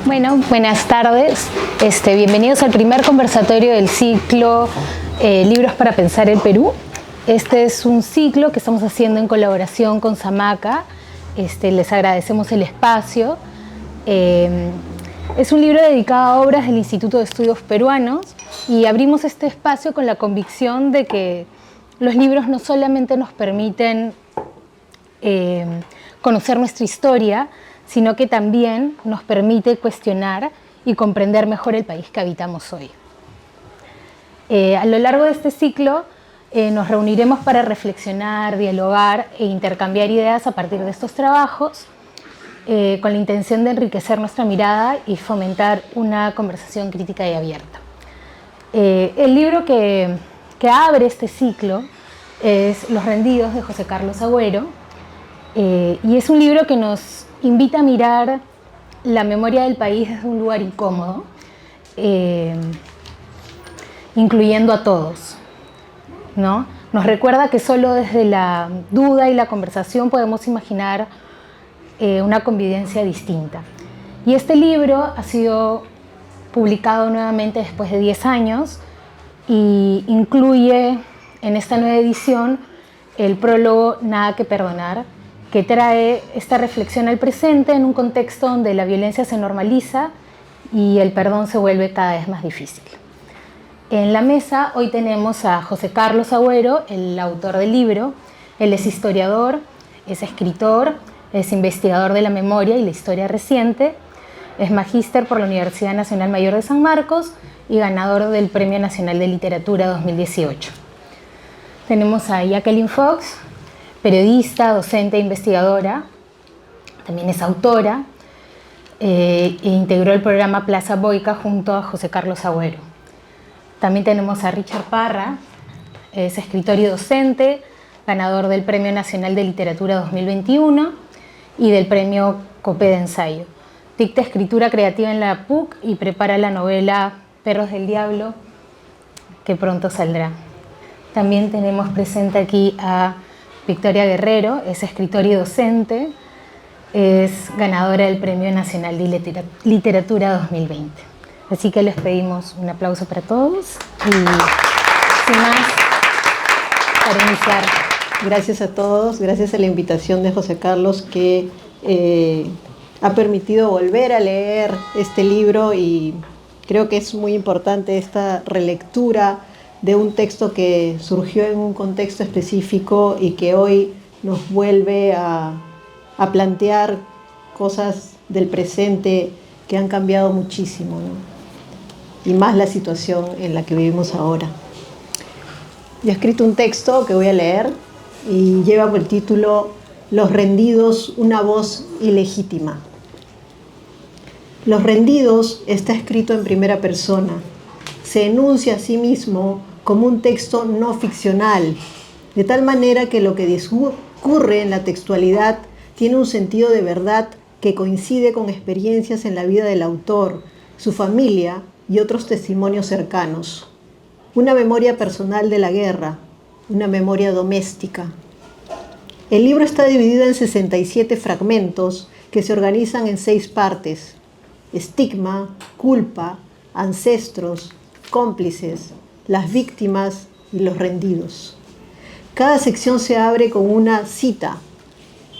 Bueno, buenas tardes. Bienvenidos al primer conversatorio del ciclo Libros para Pensar el Perú. Este es un ciclo que estamos haciendo en colaboración con Samaca. Les agradecemos el espacio. Es un libro dedicado a obras del Instituto de Estudios Peruanos y abrimos este espacio con la convicción de que los libros no solamente nos permiten conocer nuestra historia, sino que también nos permite cuestionar y comprender mejor el país que habitamos hoy. A lo largo de este ciclo nos reuniremos para reflexionar, dialogar e intercambiar ideas a partir de estos trabajos, con la intención de enriquecer nuestra mirada y fomentar una conversación crítica y abierta. El libro que abre este ciclo es Los rendidos, de José Carlos Agüero, y es un libro que nos invita a mirar la memoria del país desde un lugar incómodo, incluyendo a todos, ¿no? Nos recuerda que solo desde la duda y la conversación podemos imaginar una convivencia distinta. Y este libro ha sido publicado nuevamente después de 10 años y incluye en esta nueva edición el prólogo Nada que perdonar, que trae esta reflexión al presente en un contexto donde la violencia se normaliza y el perdón se vuelve cada vez más difícil. En la mesa hoy tenemos a José Carlos Agüero, el autor del libro. Él es historiador, es escritor, es investigador de la memoria y la historia reciente, es magíster por la Universidad Nacional Mayor de San Marcos y ganador del Premio Nacional de Literatura 2018. Tenemos a Jacqueline Fox, periodista, docente e investigadora, también es autora e integró el programa Plaza Boica junto a José Carlos Agüero. También tenemos a Richard Parra, es escritor y docente, ganador del Premio Nacional de Literatura 2021 y del Premio Copé de Ensayo. Dicta escritura creativa en la PUC y prepara la novela Perros del Diablo, que pronto saldrá. También tenemos presente aquí a Victoria Guerrero, es escritora y docente, es ganadora del Premio Nacional de Literatura 2020. Así que les pedimos un aplauso para todos y sin más, para iniciar. Gracias a todos, gracias a la invitación de José Carlos que ha permitido volver a leer este libro y creo que es muy importante esta relectura de un texto que surgió en un contexto específico y que hoy nos vuelve a plantear cosas del presente que han cambiado muchísimo, ¿no? Y más la situación en la que vivimos ahora. Yo he escrito un texto que voy a leer y lleva por título Los rendidos, una voz ilegítima. Los rendidos está escrito en primera persona. Se enuncia a sí mismo como un texto no ficcional, de tal manera que lo que discurre en la textualidad tiene un sentido de verdad que coincide con experiencias en la vida del autor, su familia y otros testimonios cercanos. Una memoria personal de la guerra, una memoria doméstica. El libro está dividido en 67 fragmentos que se organizan en 6 partes: estigma, culpa, ancestros, cómplices, las víctimas y los rendidos. Cada sección se abre con una cita.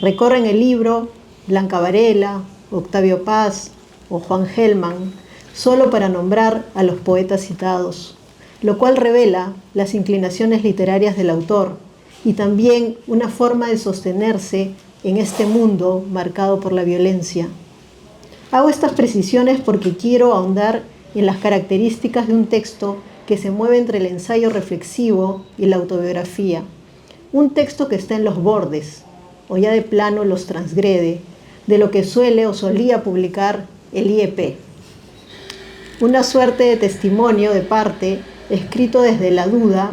Recorren el libro Blanca Varela, Octavio Paz o Juan Gelman, solo para nombrar a los poetas citados, lo cual revela las inclinaciones literarias del autor y también una forma de sostenerse en este mundo marcado por la violencia. Hago estas precisiones porque quiero ahondar en las características de un texto que se mueve entre el ensayo reflexivo y la autobiografía. Un texto que está en los bordes, o ya de plano los transgrede, de lo que suele o solía publicar el IEP. Una suerte de testimonio de parte, escrito desde la duda.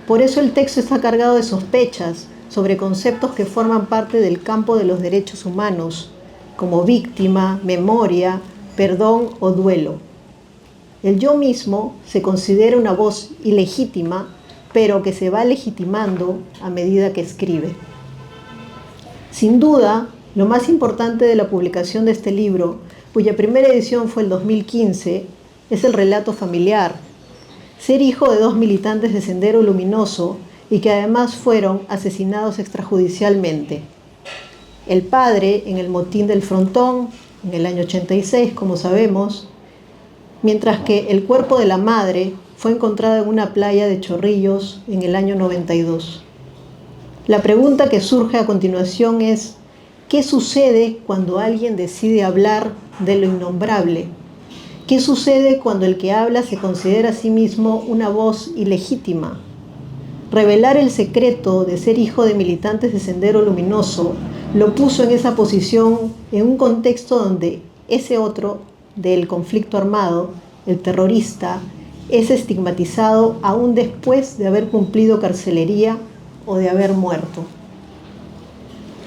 Por eso el texto está cargado de sospechas sobre conceptos que forman parte del campo de los derechos humanos, como víctima, memoria, perdón o duelo. El yo mismo se considera una voz ilegítima, pero que se va legitimando a medida que escribe. Sin duda, lo más importante de la publicación de este libro cuya primera edición fue el 2015, es el relato familiar. Ser hijo de 2 militantes de Sendero Luminoso y que además fueron asesinados extrajudicialmente. El padre en el motín del Frontón, en el año 86, como sabemos, mientras que el cuerpo de la madre fue encontrado en una playa de Chorrillos en el año 92. La pregunta que surge a continuación es, ¿qué sucede cuando alguien decide hablar de lo innombrable? ¿Qué sucede cuando el que habla se considera a sí mismo una voz ilegítima? Revelar el secreto de ser hijo de militantes de Sendero Luminoso lo puso en esa posición en un contexto donde ese otro del conflicto armado, el terrorista, es estigmatizado aún después de haber cumplido carcelería o de haber muerto.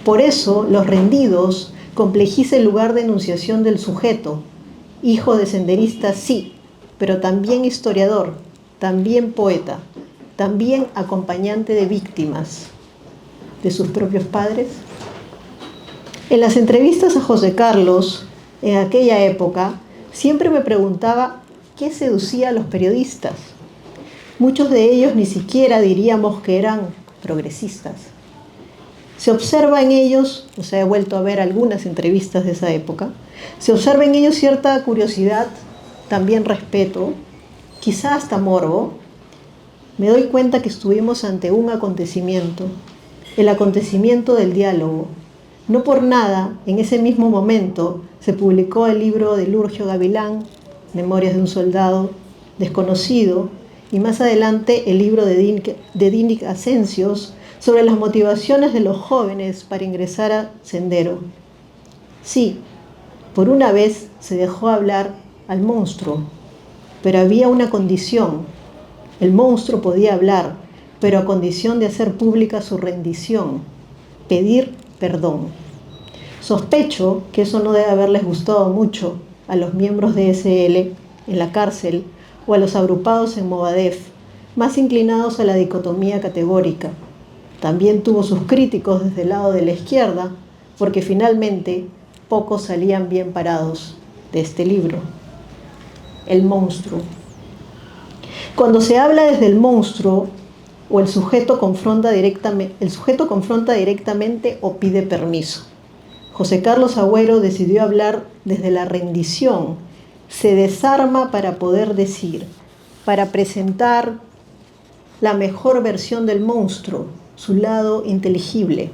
Por eso, Los Rendidos complejiza el lugar de enunciación del sujeto, hijo de senderista sí, pero también historiador, también poeta, también acompañante de víctimas de sus propios padres. En las entrevistas a José Carlos, en aquella época, siempre me preguntaba qué seducía a los periodistas. Muchos de ellos ni siquiera diríamos que eran progresistas. Se observa en ellos, o sea, he vuelto a ver algunas entrevistas de esa época, se observa en ellos cierta curiosidad, también respeto, quizá hasta morbo. Me doy cuenta que estuvimos ante un acontecimiento, el acontecimiento del diálogo. No por nada, en ese mismo momento, se publicó el libro de Lurgio Gavilán, Memorias de un soldado desconocido, y más adelante el libro de Dinic Asensios sobre las motivaciones de los jóvenes para ingresar a Sendero. Sí, por una vez se dejó hablar al monstruo, pero había una condición. El monstruo podía hablar, pero a condición de hacer pública su rendición, pedir perdón. Sospecho que eso no debe haberles gustado mucho a los miembros de SL en la cárcel o a los agrupados en Movadef, más inclinados a la dicotomía categórica. También tuvo sus críticos desde el lado de la izquierda, porque finalmente pocos salían bien parados de este libro. El monstruo. Cuando se habla desde el monstruo, o el sujeto confronta directamente o pide permiso. José Carlos Agüero decidió hablar desde la rendición. Se desarma para poder decir, para presentar la mejor versión del monstruo, su lado inteligible.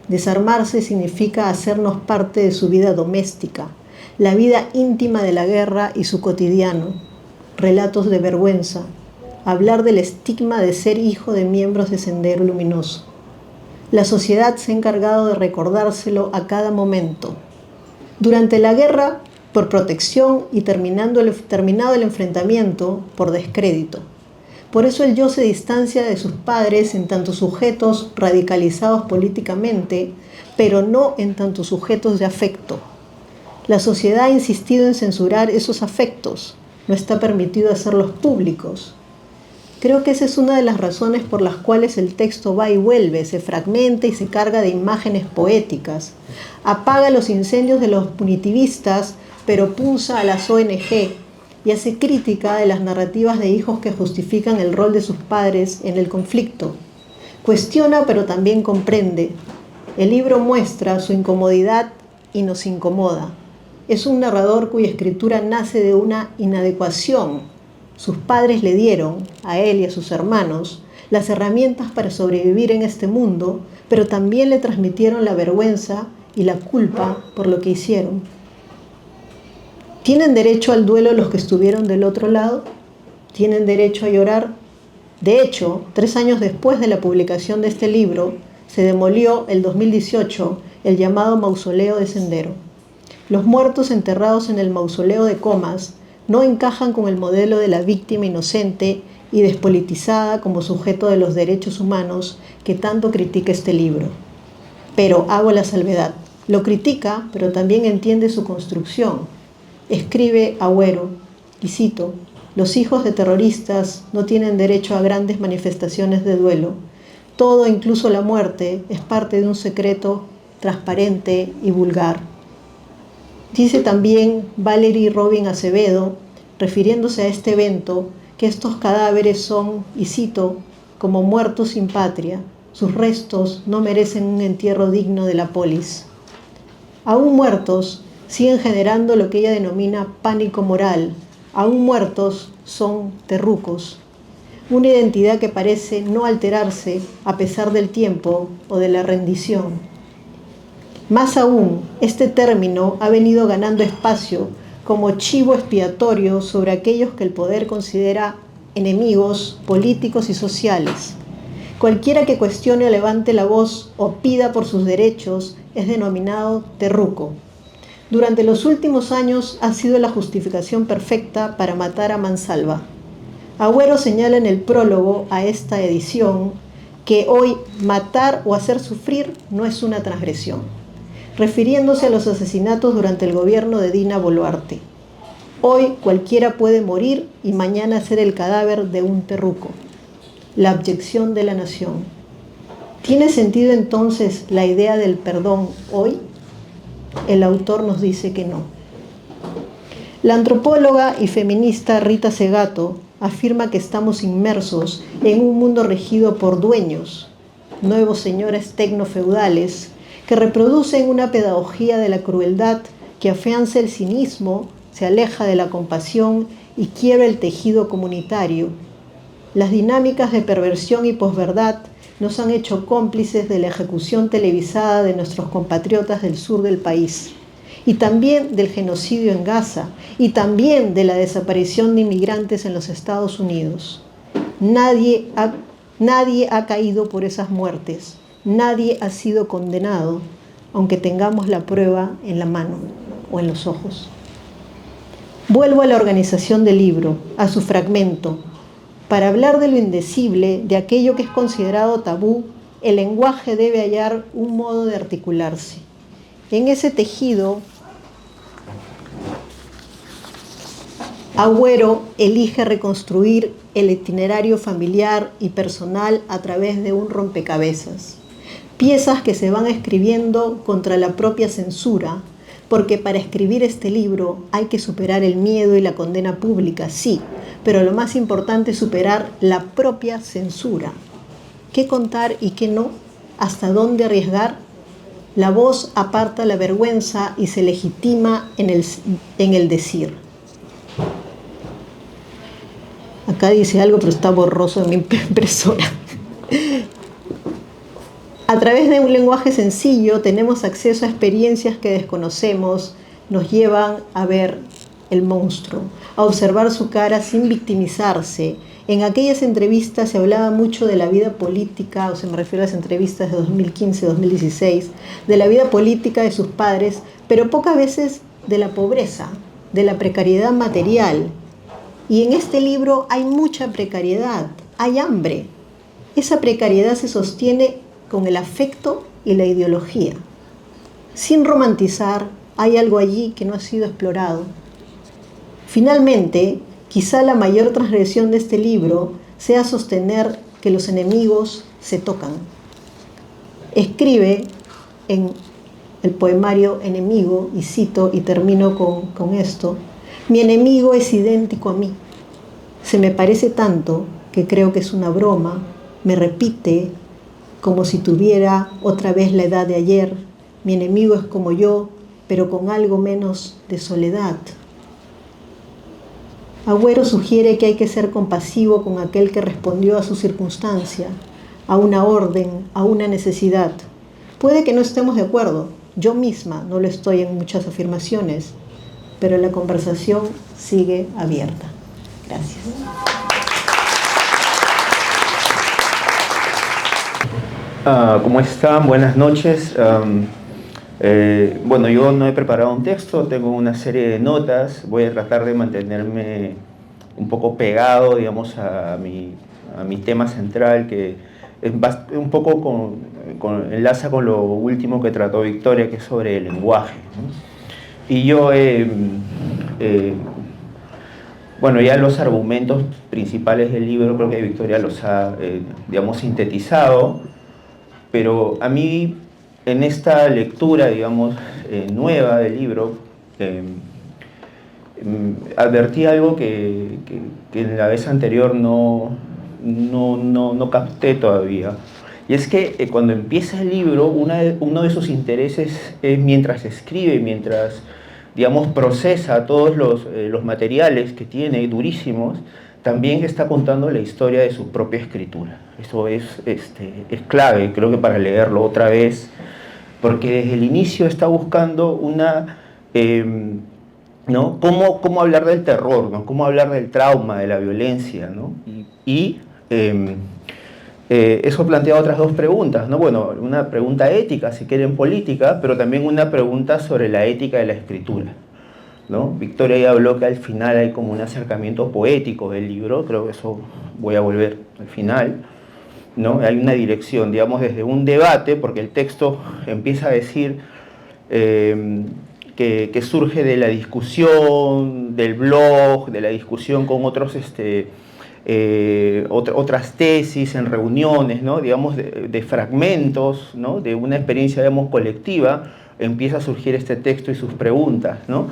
Desarmarse significa hacernos parte de su vida doméstica, la vida íntima de la guerra y su cotidiano, relatos de vergüenza, hablar del estigma de ser hijo de miembros de Sendero Luminoso. La sociedad se ha encargado de recordárselo a cada momento. Durante la guerra, por protección y terminado el enfrentamiento, por descrédito. Por eso el yo se distancia de sus padres en tanto sujetos radicalizados políticamente, pero no en tanto sujetos de afecto. La sociedad ha insistido en censurar esos afectos, no está permitido hacerlos públicos. Creo que esa es una de las razones por las cuales el texto va y vuelve, se fragmenta y se carga de imágenes poéticas. Apaga los incendios de los punitivistas, pero punza a las ONG y hace crítica de las narrativas de hijos que justifican el rol de sus padres en el conflicto. Cuestiona, pero también comprende. El libro muestra su incomodidad y nos incomoda. Es un narrador cuya escritura nace de una inadecuación. Sus padres le dieron, a él y a sus hermanos, las herramientas para sobrevivir en este mundo, pero también le transmitieron la vergüenza y la culpa por lo que hicieron. ¿Tienen derecho al duelo los que estuvieron del otro lado? ¿Tienen derecho a llorar? De hecho, 3 años después de la publicación de este libro, se demolió el 2018 el llamado Mausoleo de Sendero. Los muertos enterrados en el Mausoleo de Comas no encajan con el modelo de la víctima inocente y despolitizada como sujeto de los derechos humanos que tanto critica este libro. Pero hago la salvedad. Lo critica, pero también entiende su construcción. Escribe Agüero, y cito, «Los hijos de terroristas no tienen derecho a grandes manifestaciones de duelo. Todo, incluso la muerte, es parte de un secreto transparente y vulgar». Dice también Valerie Robin Acevedo, refiriéndose a este evento, que estos cadáveres son, y cito, como muertos sin patria. Sus restos no merecen un entierro digno de la polis. Aún muertos, siguen generando lo que ella denomina pánico moral. Aún muertos, son terrucos. Una identidad que parece no alterarse a pesar del tiempo o de la rendición. Más aún, este término ha venido ganando espacio como chivo expiatorio sobre aquellos que el poder considera enemigos políticos y sociales. Cualquiera que cuestione o levante la voz o pida por sus derechos es denominado terruco. Durante los últimos años ha sido la justificación perfecta para matar a mansalva. Agüero señala en el prólogo a esta edición que hoy matar o hacer sufrir no es una transgresión, refiriéndose a los asesinatos durante el gobierno de Dina Boluarte. Hoy cualquiera puede morir y mañana ser el cadáver de un terruco. La abyección de la nación. ¿Tiene sentido entonces la idea del perdón hoy? El autor nos dice que no. La antropóloga y feminista Rita Segato afirma que estamos inmersos en un mundo regido por dueños, nuevos señores tecnofeudales, que reproducen una pedagogía de la crueldad que afianza el cinismo, se aleja de la compasión y quiebra el tejido comunitario. Las dinámicas de perversión y posverdad nos han hecho cómplices de la ejecución televisada de nuestros compatriotas del sur del país, y también del genocidio en Gaza, y también de la desaparición de inmigrantes en los Estados Unidos. Nadie ha caído por esas muertes, nadie ha sido condenado, aunque tengamos la prueba en la mano o en los ojos. Vuelvo a la organización del libro, a su fragmento. Para hablar de lo indecible, de aquello que es considerado tabú, el lenguaje debe hallar un modo de articularse. En ese tejido, Agüero elige reconstruir el itinerario familiar y personal a través de un rompecabezas. Piezas que se van escribiendo contra la propia censura, porque para escribir este libro hay que superar el miedo y la condena pública, sí, pero lo más importante es superar la propia censura. ¿Qué contar y qué no? ¿Hasta dónde arriesgar? La voz aparta la vergüenza y se legitima en el decir. Acá dice algo, pero está borroso en mi impresora. A través de un lenguaje sencillo tenemos acceso a experiencias que desconocemos, nos llevan a ver el monstruo, a observar su cara sin victimizarse. En aquellas entrevistas se hablaba mucho de la vida política, o sea, me refiero a las entrevistas de 2015-2016, de la vida política de sus padres, pero pocas veces de la pobreza, de la precariedad material. Y en este libro hay mucha precariedad, hay hambre. Esa precariedad se sostiene con el afecto y la ideología. Sin romantizar, hay algo allí que no ha sido explorado. Finalmente, quizá la mayor transgresión de este libro sea sostener que los enemigos se tocan. Escribe en el poemario Enemigo, y cito y termino con esto: mi enemigo es idéntico a mí. Se me parece tanto que creo que es una broma, me repite como si tuviera otra vez la edad de ayer. Mi enemigo es como yo, pero con algo menos de soledad. Agüero sugiere que hay que ser compasivo con aquel que respondió a su circunstancia, a una orden, a una necesidad. Puede que no estemos de acuerdo, yo misma no lo estoy en muchas afirmaciones, pero la conversación sigue abierta. Gracias. ¿Cómo están? Buenas noches. Bueno, yo no he preparado un texto, tengo una serie de notas. Voy a tratar de mantenerme un poco pegado, digamos, a mi tema central, que es un poco enlaza con lo último que trató Victoria, que es sobre el lenguaje, ¿no? Y yo, bueno, ya los argumentos principales del libro creo que Victoria los ha, digamos, sintetizado. Pero a mí, en esta lectura, digamos, nueva del libro, Advertí algo que en la vez anterior no capté todavía. Y es que cuando empieza el libro, uno de sus intereses es mientras escribe, mientras, digamos, procesa todos los materiales que tiene, durísimos, también está contando la historia de su propia escritura. Eso es clave, creo que para leerlo otra vez, porque desde el inicio está buscando ¿no? ¿Cómo hablar del terror, ¿no? Cómo hablar del trauma, de la violencia, ¿no? Eso plantea otras dos preguntas, ¿no? Bueno, una pregunta ética, si quieren política, pero también una pregunta sobre la ética de la escritura, ¿no? Victoria ya habló que al final hay como un acercamiento poético del libro, creo que eso voy a volver al final, ¿no? Hay una dirección, digamos, desde un debate, porque el texto empieza a decir que surge de la discusión, del blog, de la discusión con otros otras tesis en reuniones, ¿no? Digamos, de fragmentos, ¿no? De una experiencia, digamos, colectiva, empieza a surgir este texto y sus preguntas, ¿no?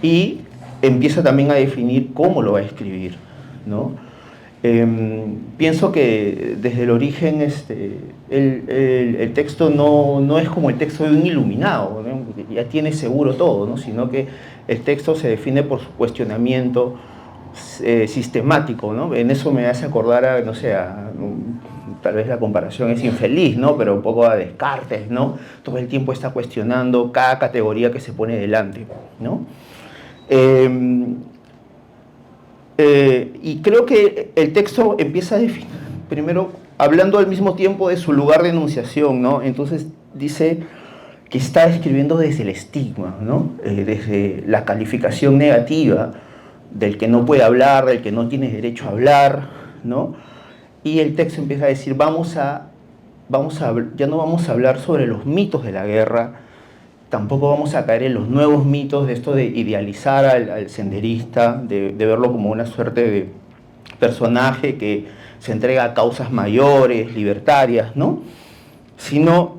Y empieza también a definir cómo lo va a escribir, ¿no? Pienso que desde el origen el texto no es como el texto de un iluminado, ¿no? Que ya tiene seguro todo, ¿no? Sino que el texto se define por su cuestionamiento sistemático, ¿no? En eso me hace acordar no sé, tal vez la comparación es infeliz, ¿no? Pero un poco a Descartes, ¿no? Todo el tiempo está cuestionando cada categoría que se pone delante, ¿no? Y creo que el texto empieza a definir, primero, hablando al mismo tiempo de su lugar de enunciación, ¿no? Entonces dice que está escribiendo desde el estigma, ¿no? Desde la calificación negativa del que no puede hablar, del que no tiene derecho a hablar, ¿no? Y el texto empieza a decir, ya no vamos a hablar sobre los mitos de la guerra, tampoco vamos a caer en los nuevos mitos de esto de idealizar al senderista, de verlo como una suerte de personaje que se entrega a causas mayores, libertarias, ¿no? Sino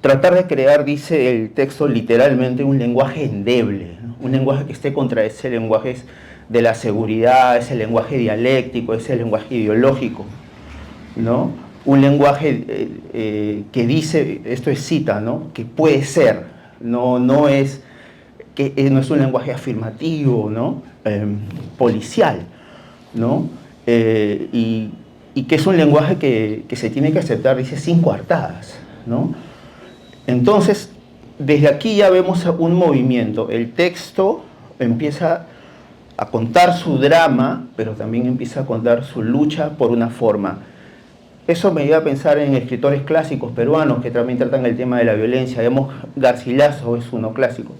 tratar de crear, dice el texto literalmente, un lenguaje endeble, ¿no? Un lenguaje que esté contra ese lenguaje de la seguridad, ese lenguaje dialéctico, ese lenguaje ideológico, ¿no? Un lenguaje que dice, esto es cita, ¿no? Que puede ser, no es un lenguaje afirmativo, ¿no? Policial, ¿no? Y que es un lenguaje que se tiene que aceptar, dice, sin coartadas, ¿no? Entonces, desde aquí ya vemos un movimiento. El texto empieza a contar su drama, pero también empieza a contar su lucha por una forma. Eso me lleva a pensar en escritores clásicos peruanos que también tratan el tema de la violencia. Digamos, Garcilaso es uno clásico.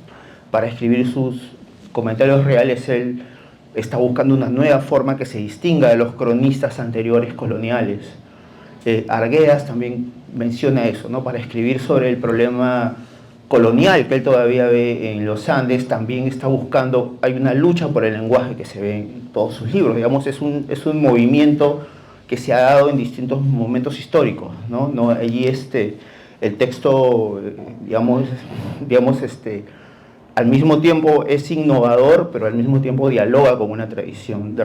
Para escribir sus comentarios reales, él está buscando una nueva forma que se distinga de los cronistas anteriores coloniales. Arguedas también menciona eso, ¿no? Para escribir sobre el problema colonial que él todavía ve en los Andes, también está buscando, hay una lucha por el lenguaje que se ve en todos sus libros. Digamos, es un movimiento que se ha dado en distintos momentos históricos, ¿no? Allí el texto, digamos, al mismo tiempo es innovador, pero al mismo tiempo dialoga con una tradición. De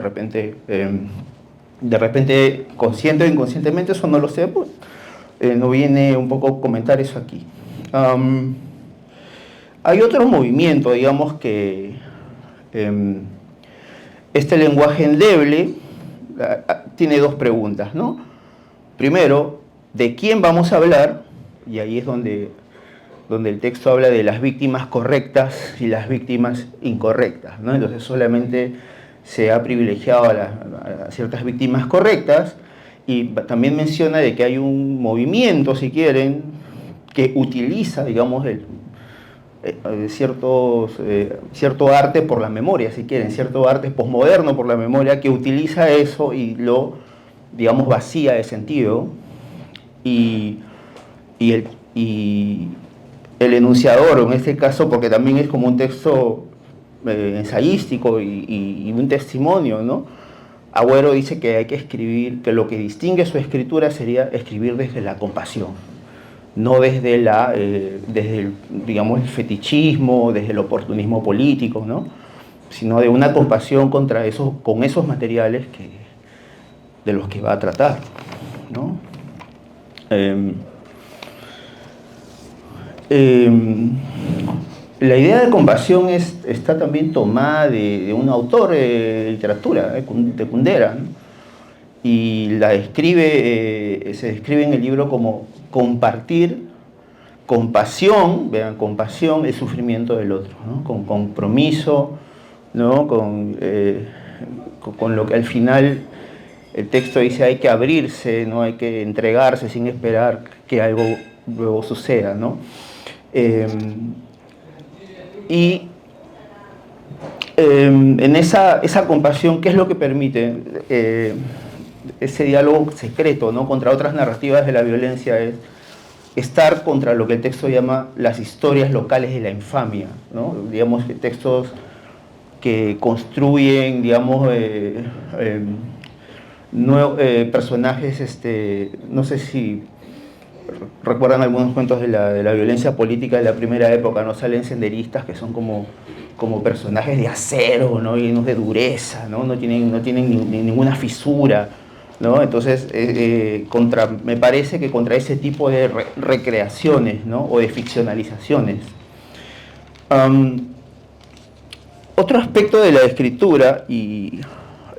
repente, consciente o inconscientemente, eso no lo sé, pues, no viene un poco comentar eso aquí. Hay otro movimiento, digamos, que este lenguaje endeble tiene dos preguntas, ¿no? Primero, ¿de quién vamos a hablar? Y ahí es donde el texto habla de las víctimas correctas y las víctimas incorrectas, ¿no? Entonces solamente se ha privilegiado a ciertas víctimas correctas, y también menciona de que hay un movimiento, si quieren, que utiliza, digamos, cierto arte por la memoria, si quieren, cierto arte posmoderno por la memoria, que utiliza eso y lo, digamos, vacía de sentido, y el enunciador, en este caso, porque también es como un texto ensayístico y un testimonio, ¿no? Agüero dice que hay que escribir, que lo que distingue su escritura sería escribir desde la compasión, no desde, desde el, digamos, el fetichismo, desde el oportunismo político, ¿no? Sino de una compasión contra con esos materiales de los que va a tratar, ¿no? La idea de compasión está también tomada de un autor de literatura, de Kundera, ¿no? Y la se describe en el libro como compartir compasión, vean, compasión, el sufrimiento del otro, ¿no? Con compromiso, ¿no? Con lo que al final el texto dice hay que abrirse, ¿no? Hay que entregarse sin esperar que algo luego suceda, ¿no? Y en esa compasión, ¿qué es lo que permite ese diálogo secreto, ¿no? Contra otras narrativas de la violencia? Es estar contra lo que el texto llama las historias locales de la infamia, ¿no? Digamos, textos que construyen, digamos, personajes, no sé si recuerdan algunos cuentos de la violencia política de la primera época, ¿no? Salen senderistas que son como personajes de acero, ¿no? Llenos de dureza, ¿no? No tienen ninguna fisura, ¿no? Entonces, me parece que contra ese tipo de recreaciones, ¿no? O de ficcionalizaciones. Otro aspecto de la escritura, y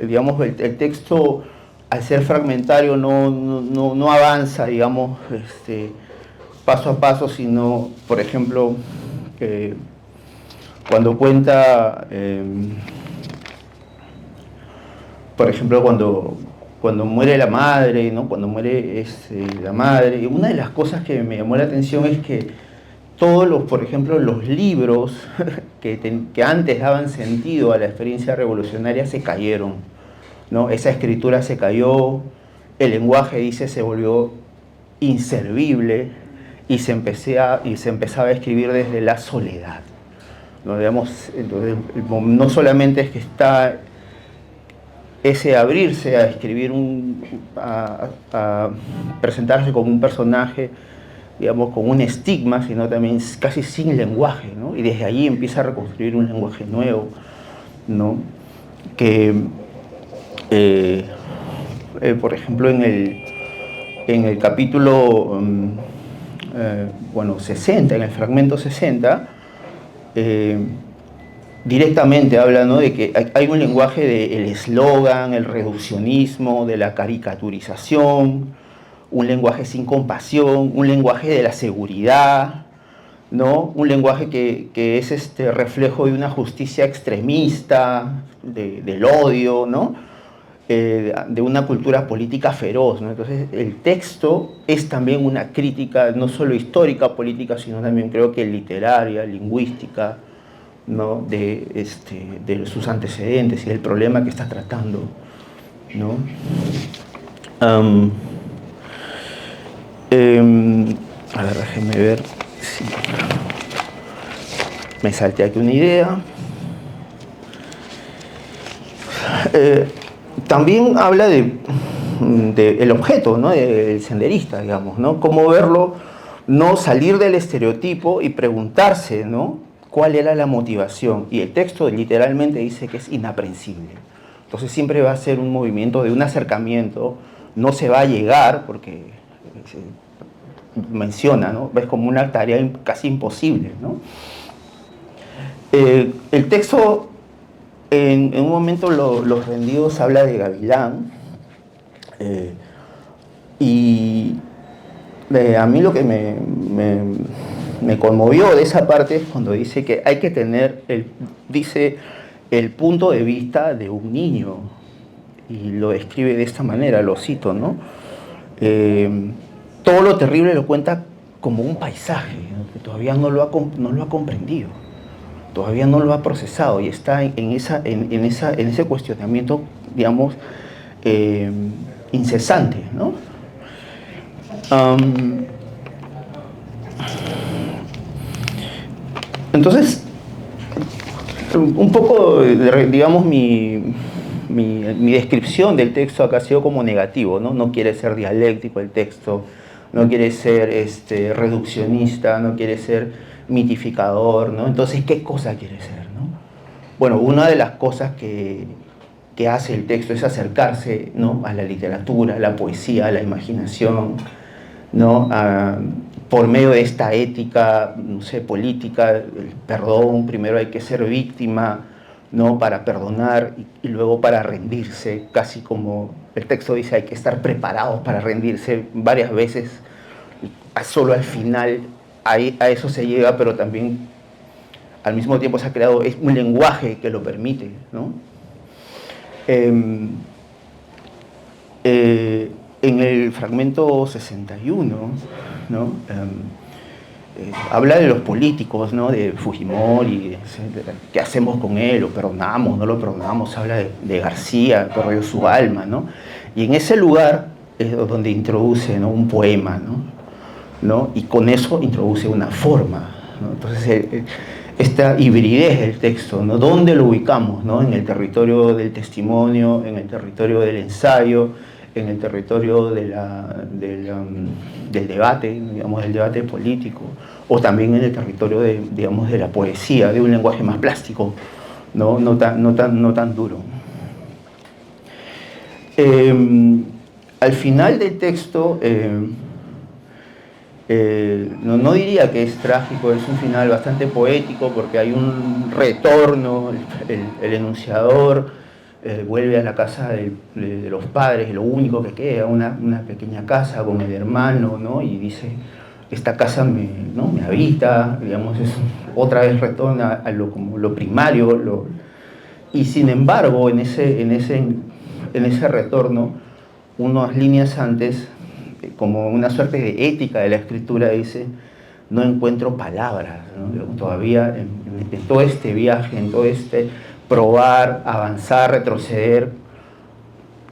digamos, el texto, al ser fragmentario, no avanza, digamos, paso a paso, sino, por ejemplo, cuando cuenta, por ejemplo, cuando muere la madre, ¿no? Cuando muere la madre, una de las cosas que me llamó la atención es que por ejemplo, los libros que antes daban sentido a la experiencia revolucionaria se cayeron, ¿no? Esa escritura se cayó, el lenguaje, dice, se volvió inservible y se empezaba a escribir desde la soledad, ¿no? Digamos, entonces, no solamente es que está ese abrirse a escribir, a presentarse como un personaje, digamos, con un estigma, sino también casi sin lenguaje, ¿no? Y desde allí empieza a reconstruir un lenguaje nuevo, ¿no? Que, por ejemplo, en el capítulo 60, en el fragmento 60, directamente habla, ¿no? De que hay un lenguaje del eslogan, el reduccionismo, de la caricaturización, un lenguaje sin compasión, un lenguaje de la seguridad, ¿no? Un lenguaje que es reflejo de una justicia extremista, del odio, ¿no? De una cultura política feroz, ¿no? Entonces, el texto es también una crítica, no solo histórica, política, sino también creo que literaria, lingüística, ¿no? De sus antecedentes y del problema que está tratando, ¿no? A ver, déjenme ver si me salté aquí una idea. También habla el objeto, ¿no? Del senderista, digamos, ¿no? Cómo verlo, no salir del estereotipo y preguntarse, ¿no? ¿Cuál era la motivación? Y el texto literalmente dice que es inaprensible. Entonces siempre va a ser un movimiento de un acercamiento, no se va a llegar porque menciona, ¿no? Es como una tarea casi imposible, ¿no? El texto, en un momento, Los Rendidos habla de Gavilán, y a mí lo que me conmovió de esa parte es cuando dice que hay que tener, dice, el punto de vista de un niño, y lo describe de esta manera, lo cito, ¿no? Todo lo terrible lo cuenta como un paisaje, ¿no? Que todavía no lo ha comprendido, todavía no lo ha procesado y está en ese cuestionamiento, digamos, incesante, ¿no? Entonces, un poco, digamos, mi descripción del texto acá ha sido como negativo, ¿no? No quiere ser dialéctico el texto, no quiere ser reduccionista, no quiere ser mitificador, ¿no? Entonces, ¿qué cosa quiere ser, no? Bueno, una de las cosas que hace el texto es acercarse, ¿no?, a la literatura, a la poesía, a la imaginación, ¿no? Por medio de esta ética, no sé, política, el perdón, primero hay que ser víctima, ¿no?, para perdonar y luego para rendirse, casi como el texto dice, hay que estar preparados para rendirse varias veces, solo al final a eso se llega, pero también al mismo tiempo se ha creado un lenguaje que lo permite, ¿no? En el fragmento 61, ¿no?, habla de los políticos, ¿no?, de Fujimori, etcétera. ¿Qué hacemos con él? ¿Lo perdonamos? ¿No lo perdonamos? Habla de García, perdió su alma, ¿no? Y en ese lugar es donde introduce, ¿no?, un poema, ¿no? Y con eso introduce una forma, ¿no? Entonces, esta hibridez del texto, ¿no?, ¿dónde lo ubicamos, ¿no? En el territorio del testimonio, en el territorio del ensayo, en el territorio del debate, digamos, del debate político, o también en el territorio digamos, de la poesía, de un lenguaje más plástico, no tan duro. Al final del texto, no diría que es trágico, es un final bastante poético porque hay un retorno, el enunciador vuelve a la casa de los padres, lo único que queda, una pequeña casa con el hermano, ¿no? Y dice, esta casa me habita, digamos, otra vez retorna a como lo primario, y sin embargo, en ese retorno, unas líneas antes, como una suerte de ética de la escritura, dice, no encuentro palabras, ¿no? Todavía en todo este viaje, en todo este probar, avanzar, retroceder,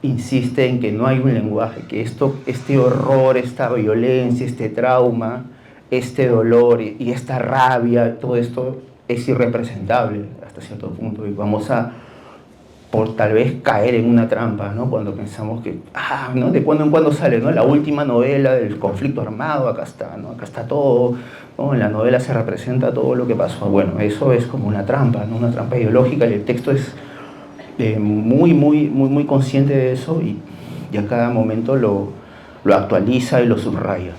insiste en que no hay un lenguaje, que este horror, esta violencia, este trauma, este dolor y esta rabia, todo esto es irrepresentable hasta cierto punto, y vamos por tal vez caer en una trampa, ¿no? Cuando pensamos que, ¿no?, de cuando en cuando sale, ¿no?, la última novela del conflicto armado, acá está, ¿no?, acá está todo, ¿no?, en la novela se representa todo lo que pasó. Bueno, eso es como una trampa, ¿no?, una trampa ideológica, y el texto es muy consciente de eso y a cada momento lo actualiza y lo subraya,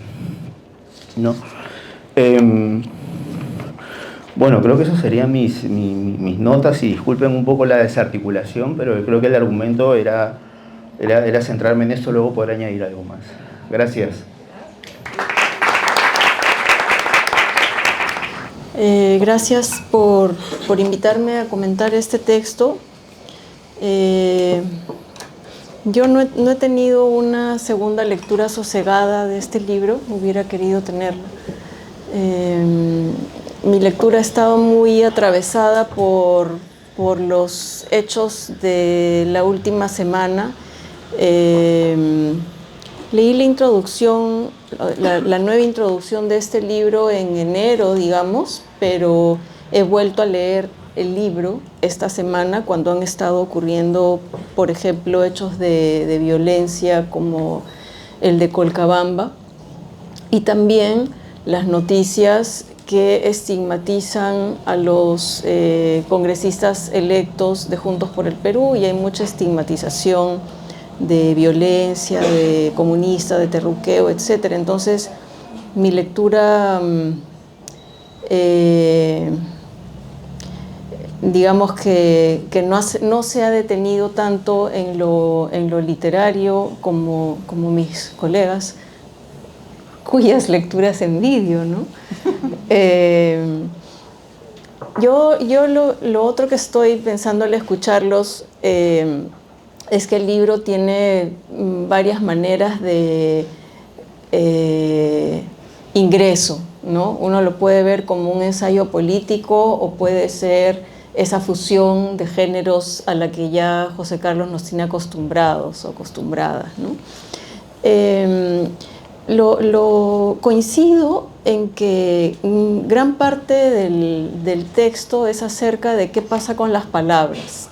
¿no? Bueno, creo que esas serían mis notas, y disculpen un poco la desarticulación, pero creo que el argumento era centrarme en esto, luego poder añadir algo más. Gracias. Gracias por invitarme a comentar este texto. Yo no he tenido una segunda lectura sosegada de este libro, hubiera querido tenerla. Mi lectura ha estado muy atravesada por los hechos de la última semana. Leí la introducción, la nueva introducción de este libro en enero, digamos, pero he vuelto a leer el libro esta semana cuando han estado ocurriendo, por ejemplo, hechos de violencia como el de Colcabamba, y también las noticias que estigmatizan a los congresistas electos de Juntos por el Perú, y hay mucha estigmatización de violencia, de comunista, de terruqueo, etc. Entonces, mi lectura, digamos que no se ha detenido tanto en lo literario como mis colegas, cuyas lecturas envidio, ¿no? Yo lo otro que estoy pensando al escucharlos es que el libro tiene varias maneras de ingreso, ¿no? Uno lo puede ver como un ensayo político o puede ser esa fusión de géneros a la que ya José Carlos nos tiene acostumbrados o acostumbradas, ¿no? Coincido en que gran parte del texto es acerca de qué pasa con las palabras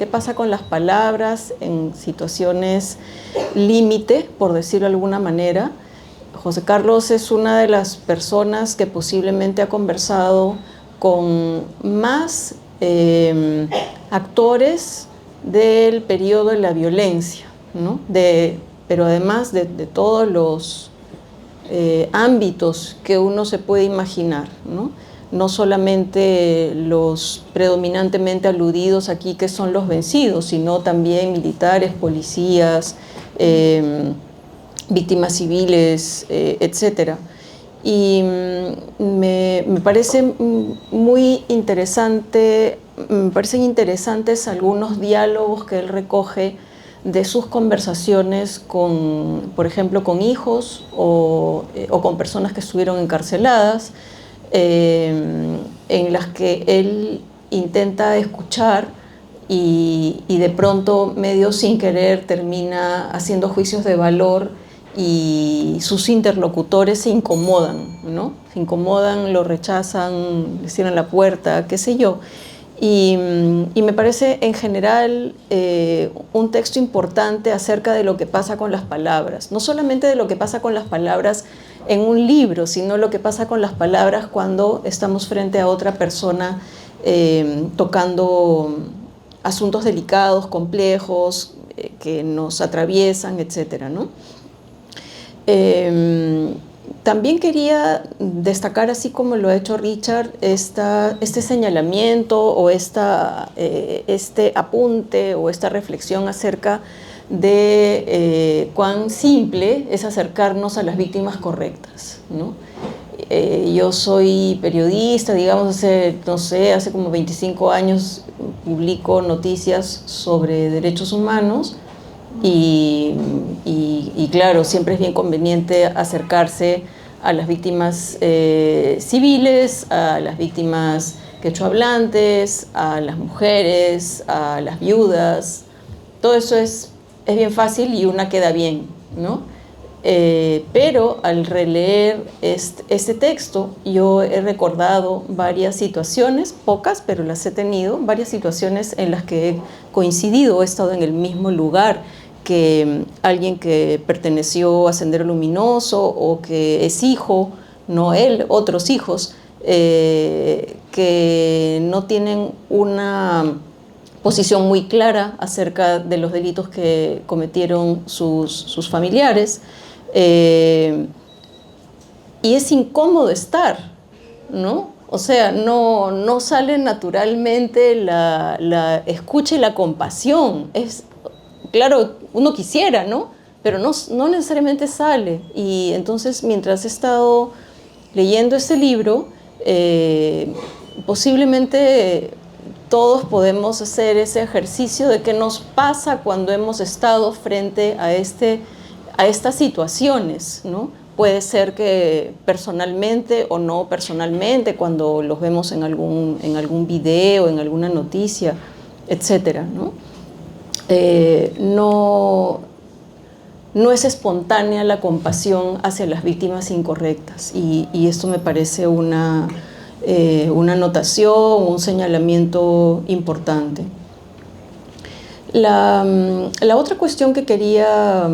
en situaciones límite, por decirlo de alguna manera. José Carlos es una de las personas que posiblemente ha conversado con más actores del periodo de la violencia, ¿no? Pero además de todos los ámbitos que uno se puede imaginar, ¿no? No solamente los predominantemente aludidos aquí, que son los vencidos, sino también militares, policías, víctimas civiles, etc. Y me parece muy interesante, me parecen interesantes algunos diálogos que él recoge de sus conversaciones con, por ejemplo, con hijos o con personas que estuvieron encarceladas, en las que él intenta escuchar y de pronto, medio sin querer, termina haciendo juicios de valor y sus interlocutores se incomodan, ¿no? Se incomodan, lo rechazan, le cierran la puerta, qué sé yo. Y me parece en general un texto importante acerca de lo que pasa con las palabras, no solamente de lo que pasa con las palabras en un libro, sino lo que pasa con las palabras cuando estamos frente a otra persona tocando asuntos delicados, complejos, que nos atraviesan, etc., ¿no? También quería destacar, así como lo ha hecho Richard, este señalamiento o este apunte o esta reflexión acerca de cuán simple es acercarnos a las víctimas correctas, ¿no? Yo soy periodista, digamos, hace como 25 años publico noticias sobre derechos humanos. Y claro, siempre es bien conveniente acercarse a las víctimas civiles, a las víctimas quechohablantes, a las mujeres, a las viudas. Todo eso es bien fácil y una queda bien, ¿no? Pero al releer este texto, yo he recordado varias situaciones, pocas, pero las he tenido, varias situaciones en las que he coincidido, he estado en el mismo lugar que alguien que perteneció a Sendero Luminoso o que es hijo, no él, otros hijos, que no tienen una posición muy clara acerca de los delitos que cometieron sus familiares. Y es incómodo estar, ¿no? O sea, no sale naturalmente la escucha y la compasión. Claro, uno quisiera, ¿no? Pero no necesariamente sale. Y entonces, mientras he estado leyendo este libro, posiblemente todos podemos hacer ese ejercicio de qué nos pasa cuando hemos estado frente a estas situaciones, ¿no? Puede ser que personalmente o no personalmente, cuando los vemos en algún video, en alguna noticia, etcétera, ¿no? No es espontánea la compasión hacia las víctimas incorrectas, y esto me parece una anotación, un señalamiento importante. La otra cuestión que quería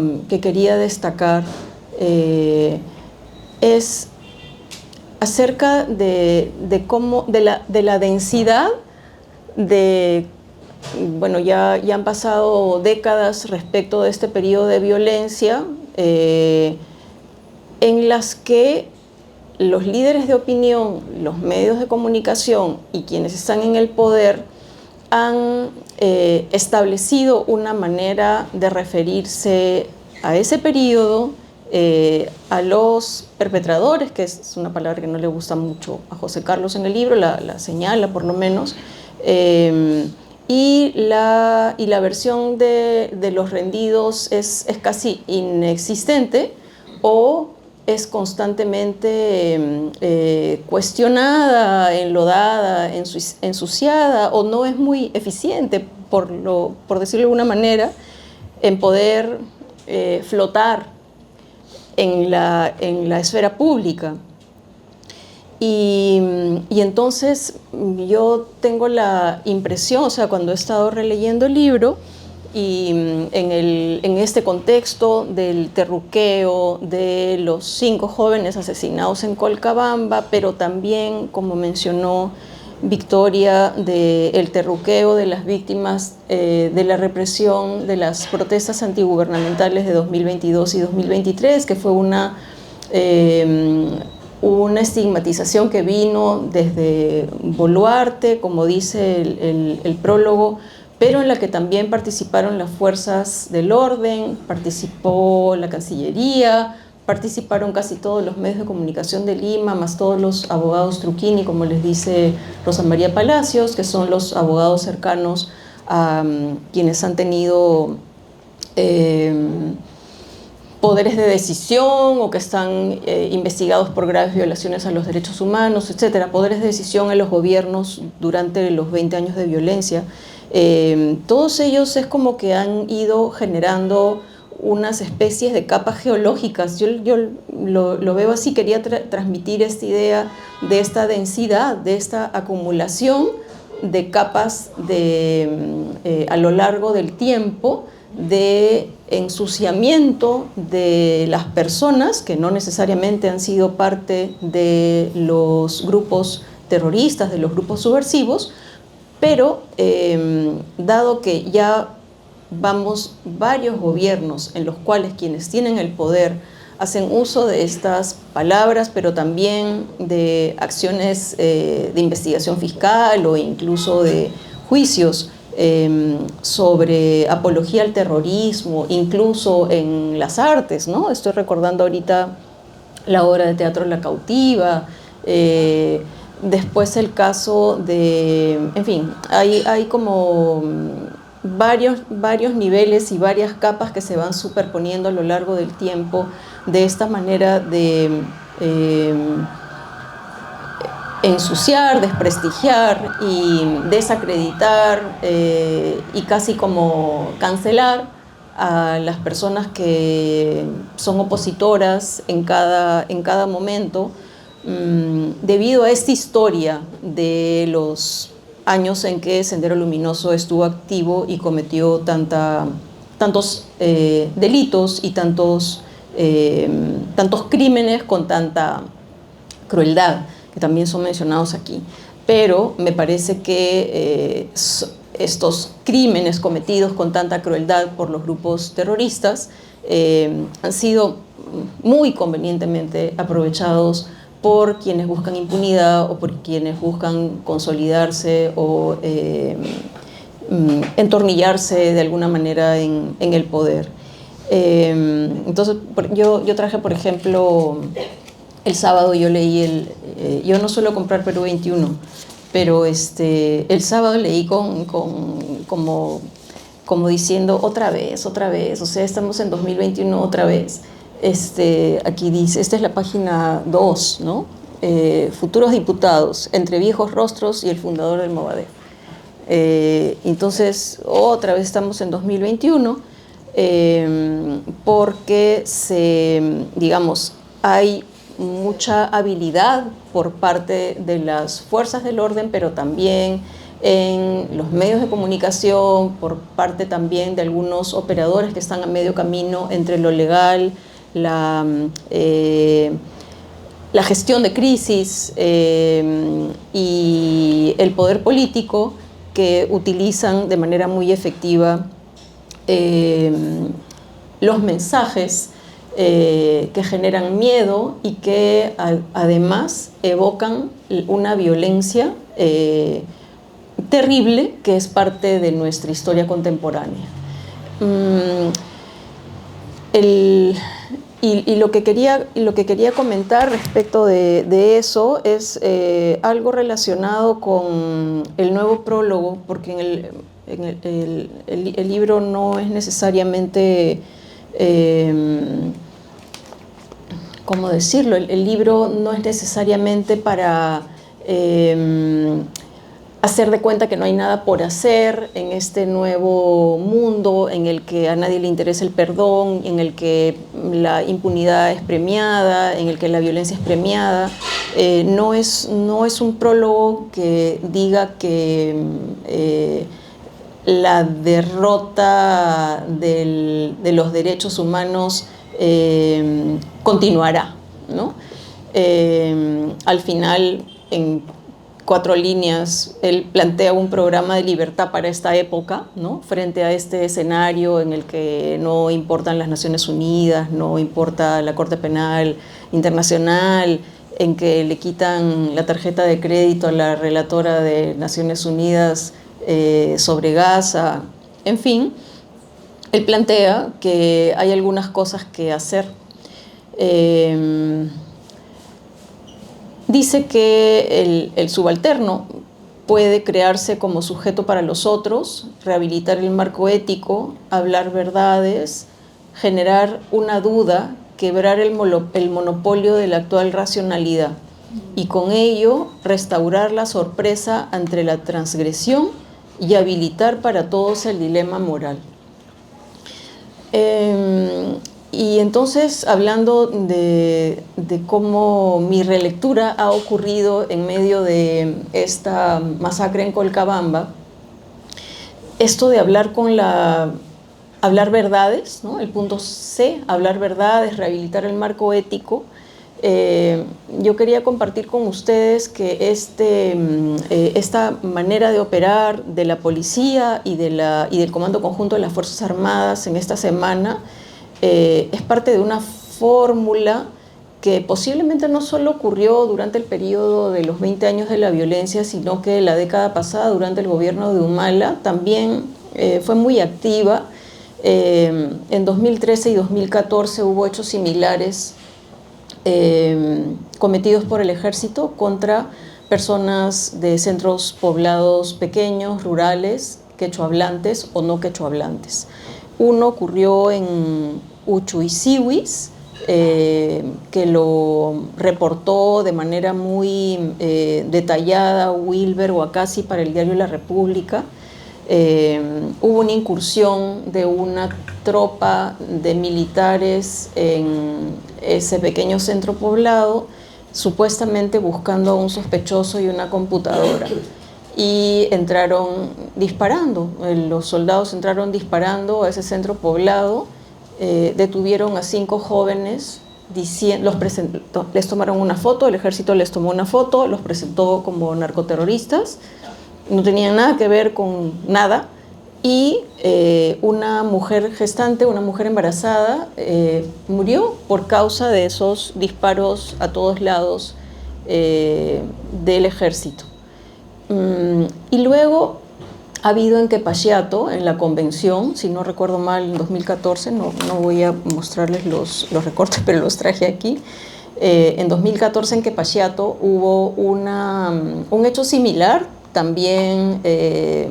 destacar es acerca de la densidad de... Bueno, ya han pasado décadas respecto de este periodo de violencia en las que los líderes de opinión, los medios de comunicación y quienes están en el poder han establecido una manera de referirse a ese periodo, a los perpetradores, que es una palabra que no le gusta mucho a José Carlos en el libro, la señala por lo menos, y la versión de los rendidos es casi inexistente o es constantemente cuestionada, enlodada, ensuciada, o no es muy eficiente, por decirlo de alguna manera, en poder flotar en la esfera pública. Y entonces yo tengo la impresión, o sea, cuando he estado releyendo el libro, y en este contexto del terruqueo de los 5 jóvenes asesinados en Colcabamba, pero también, como mencionó Victoria, del terruqueo de las víctimas de la represión de las protestas antigubernamentales de 2022 y 2023, que fue una estigmatización que vino desde Boluarte, como dice el prólogo, pero en la que también participaron las fuerzas del orden, participó la Cancillería, participaron casi todos los medios de comunicación de Lima, más todos los abogados Truquini, como les dice Rosa María Palacios, que son los abogados cercanos a quienes han tenido poderes de decisión o que están investigados por graves violaciones a los derechos humanos, etcétera, poderes de decisión en los gobiernos durante los 20 años de violencia. Todos ellos es como que han ido generando unas especies de capas geológicas. Yo lo veo así, quería transmitir esta idea de esta densidad, de esta acumulación de capas a lo largo del tiempo, de ensuciamiento de las personas que no necesariamente han sido parte de los grupos terroristas, de los grupos subversivos, pero dado que ya vamos varios gobiernos en los cuales quienes tienen el poder hacen uso de estas palabras, pero también de acciones de investigación fiscal o incluso de juicios sobre apología al terrorismo, incluso en las artes, ¿no? Estoy recordando ahorita la obra de teatro La Cautiva, después el caso de, en fin, hay como varios niveles y varias capas que se van superponiendo a lo largo del tiempo de esta manera de ensuciar, desprestigiar y desacreditar y casi como cancelar a las personas que son opositoras en cada momento, debido a esta historia de los años en que Sendero Luminoso estuvo activo y cometió tantos delitos y tantos crímenes con tanta crueldad, que también son mencionados aquí. Pero me parece que estos crímenes cometidos con tanta crueldad por los grupos terroristas han sido muy convenientemente aprovechados por quienes buscan impunidad o por quienes buscan consolidarse o entornillarse de alguna manera en el poder. Entonces, yo traje, por ejemplo, el sábado yo leí yo no suelo comprar Perú 21, pero el sábado leí como diciendo otra vez, o sea, estamos en 2021 otra vez. Aquí dice, esta es la página 2, ¿no? Futuros diputados, entre viejos rostros y el fundador del Movadef. Entonces, otra vez estamos en 2021, porque digamos, hay mucha habilidad por parte de las fuerzas del orden, pero también en los medios de comunicación, por parte también de algunos operadores que están a medio camino entre lo legal, la gestión de crisis y el poder político, que utilizan de manera muy efectiva los mensajes que generan miedo y que además evocan una violencia terrible que es parte de nuestra historia contemporánea. Y lo que quería comentar respecto de eso es algo relacionado con el nuevo prólogo, porque el libro no es necesariamente, ¿cómo decirlo? El libro no es necesariamente para hacer de cuenta que no hay nada por hacer en este nuevo mundo en el que a nadie le interesa el perdón, en el que la impunidad es premiada, en el que la violencia es premiada. No es un prólogo que diga que la derrota de los derechos humanos continuará, ¿no? Al final, en 4 líneas, él plantea un programa de libertad para esta época, ¿no? Frente a este escenario en el que no importan las Naciones Unidas, no importa la Corte Penal Internacional, en que le quitan la tarjeta de crédito a la relatora de Naciones Unidas sobre Gaza. En fin, él plantea que hay algunas cosas que hacer. Dice que el subalterno puede crearse como sujeto para los otros, rehabilitar el marco ético, hablar verdades, generar una duda, quebrar el monopolio de la actual racionalidad y con ello restaurar la sorpresa ante la transgresión y habilitar para todos el dilema moral. Y entonces, hablando de cómo mi relectura ha ocurrido en medio de esta masacre en Colcabamba, esto de hablar verdades, ¿no? El punto C, hablar verdades, rehabilitar el marco ético. Yo quería compartir con ustedes que esta manera de operar de la policía y del Comando Conjunto de las Fuerzas Armadas en esta semana es parte de una fórmula que posiblemente no solo ocurrió durante el periodo de los 20 años de la violencia, sino que la década pasada, durante el gobierno de Humala, también fue muy activa. En 2013 y 2014 hubo hechos similares cometidos por el ejército contra personas de centros poblados pequeños, rurales, quechohablantes o no quechohablantes. Uno ocurrió en Uchuisihuis, que lo reportó de manera muy detallada Wilber Huacasi para el diario La República. Hubo una incursión de una tropa de militares en ese pequeño centro poblado, supuestamente buscando a un sospechoso y una computadora. Y entraron disparando, los soldados entraron disparando a ese centro poblado, detuvieron a 5 jóvenes, les tomaron una foto, el ejército les tomó una foto, los presentó como narcoterroristas, no tenían nada que ver con nada, y una mujer gestante, una mujer embarazada, murió por causa de esos disparos a todos lados del ejército. Y luego ha habido en Quepachiato, en la convención, si no recuerdo mal, en 2014, no voy a mostrarles los recortes, pero los traje aquí. En 2014 en Quepachiato hubo un hecho similar, también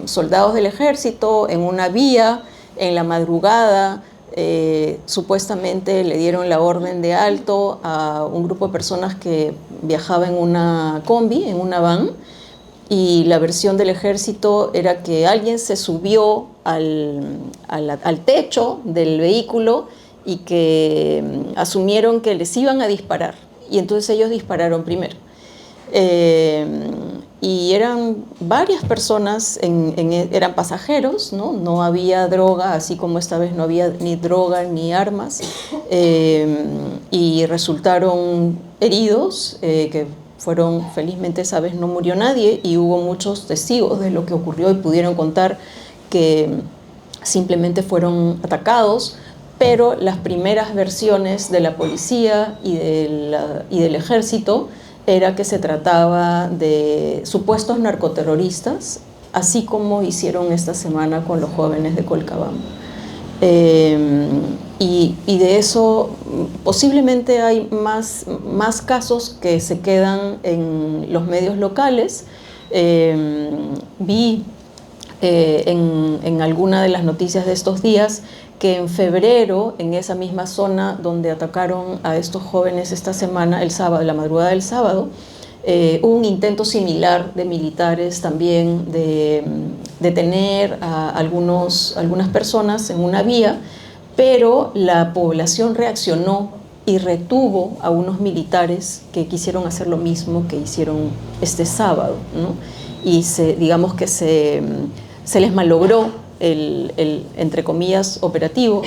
soldados del ejército en una vía, en la madrugada, supuestamente le dieron la orden de alto a un grupo de personas que viajaba en una combi, en una van, y la versión del ejército era que alguien se subió al techo del vehículo y que asumieron que les iban a disparar, y entonces ellos dispararon primero. Y eran varias personas, eran pasajeros, ¿no? No había droga, así como esta vez no había ni droga ni armas, y resultaron heridos, que fueron, felizmente esa vez no murió nadie, y hubo muchos testigos de lo que ocurrió y pudieron contar que simplemente fueron atacados, pero las primeras versiones de la policía y del ejército era que se trataba de supuestos narcoterroristas, así como hicieron esta semana con los jóvenes de Colcabamba. Y de eso posiblemente hay más casos que se quedan en los medios locales. Vi en alguna de las noticias de estos días que en febrero, en esa misma zona donde atacaron a estos jóvenes esta semana, el sábado, la madrugada del sábado, hubo un intento similar de militares también de detener a algunas personas en una vía, pero la población reaccionó y retuvo a unos militares que quisieron hacer lo mismo que hicieron este sábado, ¿no? Y digamos que se les malogró entre comillas, operativo,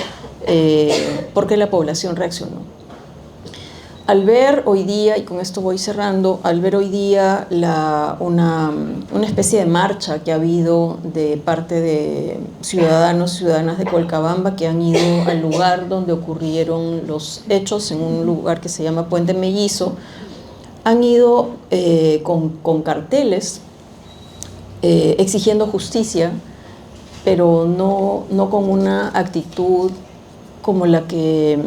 porque la población reaccionó. Al ver hoy día, y con esto voy cerrando, al ver hoy día una especie de marcha que ha habido de parte de ciudadanos y ciudadanas de Colcabamba que han ido al lugar donde ocurrieron los hechos, en un lugar que se llama Puente Mellizo, han ido con carteles exigiendo justicia, pero no con una actitud como la que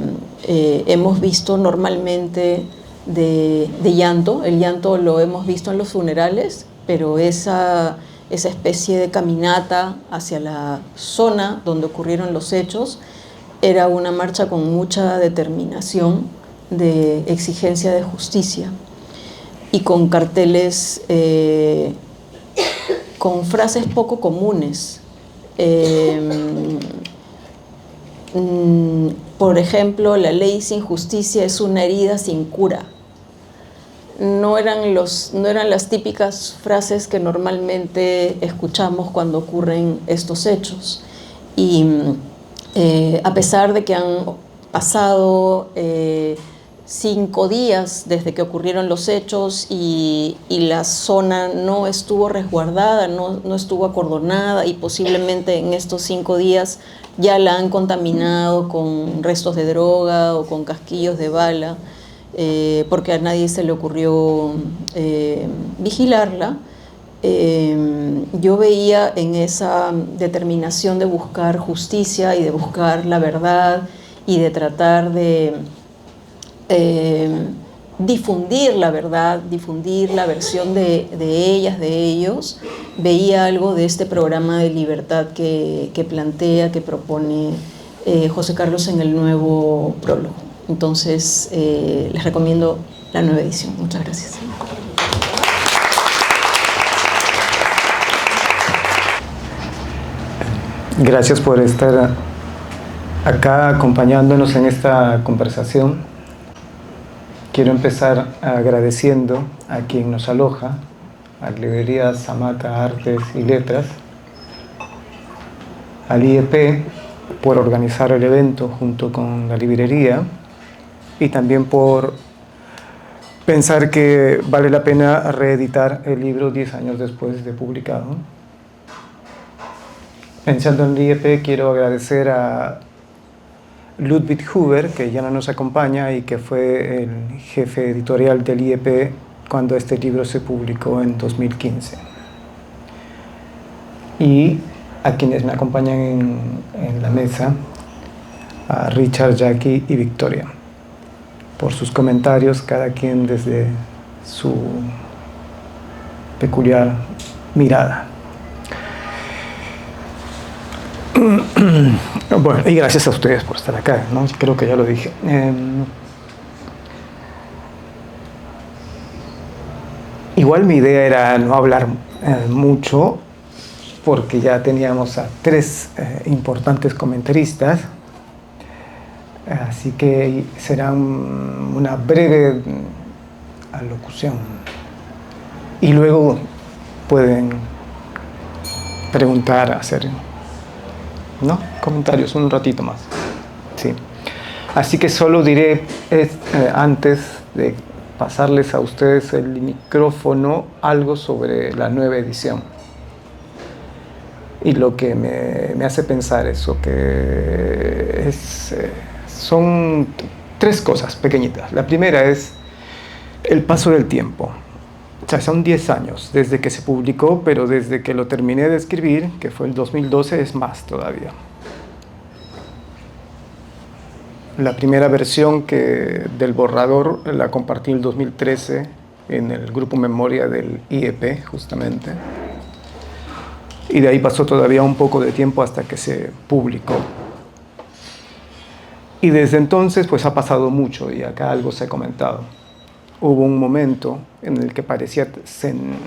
hemos visto normalmente de llanto. El llanto lo hemos visto en los funerales, pero esa especie de caminata hacia la zona donde ocurrieron los hechos era una marcha con mucha determinación de exigencia de justicia y con carteles con frases poco comunes. Por ejemplo, la ley sin justicia es una herida sin cura. No eran las típicas frases que normalmente escuchamos cuando ocurren estos hechos. Y a pesar de que han pasado 5 días desde que ocurrieron los hechos y la zona no estuvo resguardada, no estuvo acordonada, y posiblemente en estos 5 días ya la han contaminado con restos de droga o con casquillos de bala, porque a nadie se le ocurrió vigilarla. Yo veía en esa determinación de buscar justicia y de buscar la verdad y de tratar de difundir la verdad, difundir la versión de ellas, de ellos, veía algo de este programa de libertad que plantea, que propone José Carlos en el nuevo prólogo. Entonces, les recomiendo la nueva edición. Muchas gracias. Gracias por estar acá acompañándonos en esta conversación. Quiero empezar agradeciendo a quien nos aloja, a la librería Samaca Artes y Letras, al IEP por organizar el evento junto con la librería y también por pensar que vale la pena reeditar el libro 10 años después de publicado. Pensando en el IEP, quiero agradecer a Ludwig Huber, que ya no nos acompaña y que fue el jefe editorial del IEP cuando este libro se publicó en 2015. Y a quienes me acompañan en la mesa, a Richard, Jackie y Victoria, por sus comentarios, cada quien desde su peculiar mirada. Bueno, y gracias a ustedes por estar acá, ¿no? Creo que ya lo dije. Igual mi idea era no hablar mucho, porque ya teníamos a 3 importantes comentaristas, así que será una breve alocución. Y luego pueden preguntar, hacer comentarios un ratito más. Sí. Así que solo diré antes de pasarles a ustedes el micrófono algo sobre la nueva edición y lo que me hace pensar eso, que son 3 cosas pequeñitas. La primera es el paso del tiempo. O sea, son 10 años desde que se publicó, pero desde que lo terminé de escribir, que fue el 2012, es más todavía. La primera versión del borrador la compartí en el 2013 en el grupo Memoria del IEP, justamente. Y de ahí pasó todavía un poco de tiempo hasta que se publicó. Y desde entonces, pues ha pasado mucho, y acá algo se ha comentado. Hubo un momento en el que parecía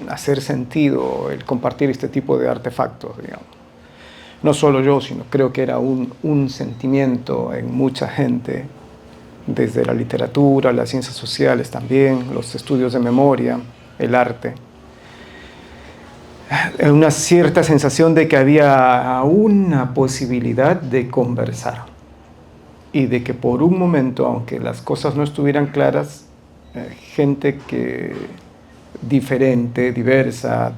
hacer sentido el compartir este tipo de artefactos, digamos. No solo yo, sino creo que era un sentimiento en mucha gente, desde la literatura, las ciencias sociales también, los estudios de memoria, el arte. una cierta sensación de que había una posibilidad de conversar y de que por un momento, aunque las cosas no estuvieran claras, gente que diferente, diversa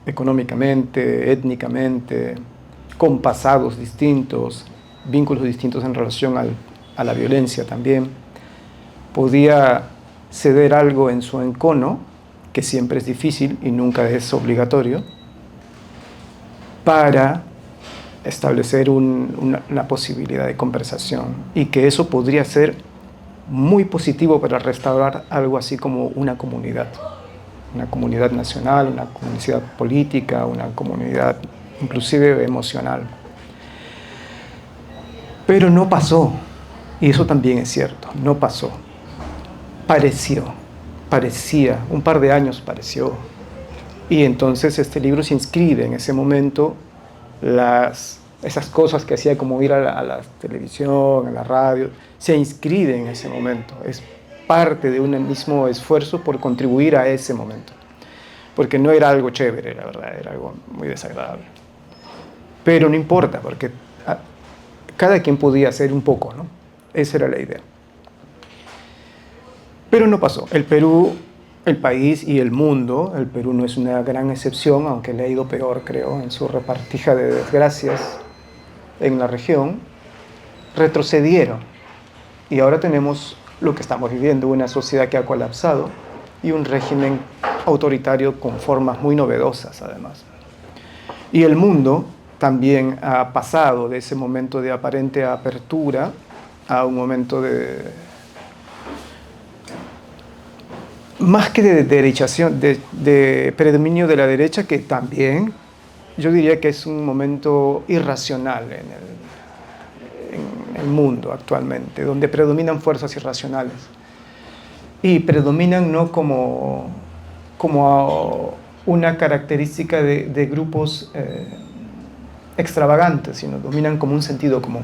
económicamente, étnicamente, con pasados distintos, vínculos distintos en relación a la violencia también, podía ceder algo en su encono, que siempre es difícil y nunca es obligatorio, para establecer una posibilidad de conversación, y que eso podría ser muy positivo para restaurar algo así como una comunidad nacional, una comunidad política, una comunidad inclusive emocional. Pero no pasó, y eso también es cierto, no pasó. Parecía, un par de años pareció, y entonces este libro se inscribe en ese momento, esas cosas que hacía como ir a la televisión, a la radio, se inscribe en ese momento, es parte de un mismo esfuerzo por contribuir a ese momento, porque no era algo chévere, la verdad, era algo muy desagradable. Pero no importa, porque cada quien podía hacer un poco, ¿no? Esa era la idea. Pero no pasó. El Perú, el país y el mundo, el Perú no es una gran excepción, aunque le ha ido peor, creo, en su repartija de desgracias en la región, retrocedieron. Y ahora tenemos lo que estamos viviendo, una sociedad que ha colapsado y un régimen autoritario con formas muy novedosas, además. Y el mundo también ha pasado de ese momento de aparente apertura a un momento más que de derechación, de predominio de la derecha, que también yo diría que es un momento irracional en el mundo actualmente, donde predominan fuerzas irracionales. Y predominan no como una característica de grupos extravagantes, sino dominan como un sentido común.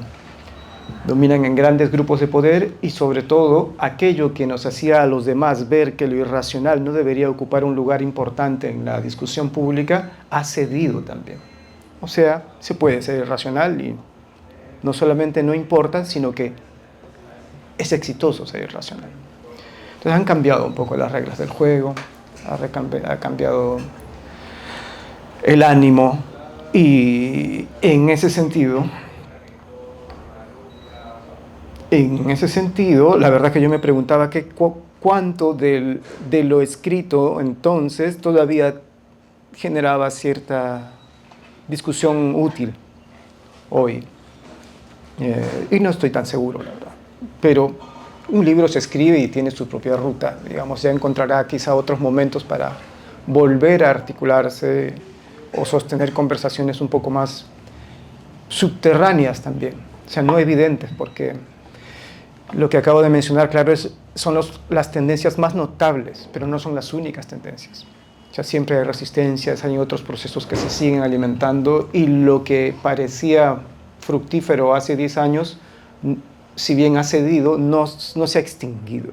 Dominan en grandes grupos de poder, y sobre todo aquello que nos hacía a los demás ver que lo irracional no debería ocupar un lugar importante en la discusión pública, ha cedido también. O sea, se puede ser irracional y no solamente no importa, sino que es exitoso ser irracional. Entonces han cambiado un poco las reglas del juego, ha cambiado el ánimo, y en ese sentido, la verdad que yo me preguntaba cuánto de lo escrito entonces todavía generaba cierta discusión útil hoy. Y no estoy tan seguro, la verdad. Pero un libro se escribe y tiene su propia ruta, digamos, ya encontrará quizá otros momentos para volver a articularse o sostener conversaciones un poco más subterráneas también, o sea, no evidentes, porque lo que acabo de mencionar, claro, son las tendencias más notables, pero no son las únicas tendencias. O sea, siempre hay resistencias, hay otros procesos que se siguen alimentando, y lo que parecía fructífero hace 10 años, si bien ha cedido, no se ha extinguido.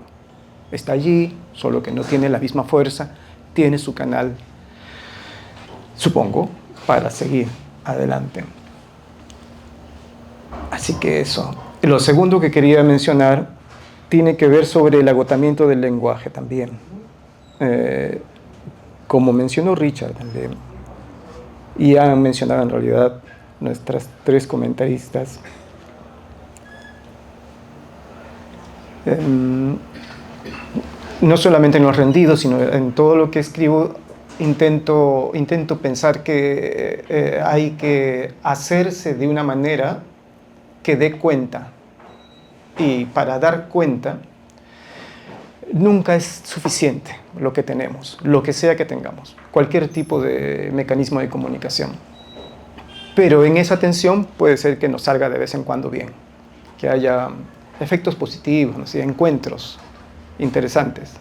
Está allí, solo que no tiene la misma fuerza, tiene su canal, supongo, para seguir adelante. Así que eso. Lo segundo que quería mencionar tiene que ver sobre el agotamiento del lenguaje también. Como mencionó Richard también, y han mencionado en realidad nuestras 3 comentaristas, no solamente en los rendidos, sino en todo lo que escribo, intento pensar que hay que hacerse de una manera que dé cuenta, y para dar cuenta nunca es suficiente lo que tenemos, lo que sea que tengamos, cualquier tipo de mecanismo de comunicación. Pero en esa tensión puede ser que nos salga de vez en cuando bien, que haya efectos positivos, ¿no? Sí, encuentros interesantes.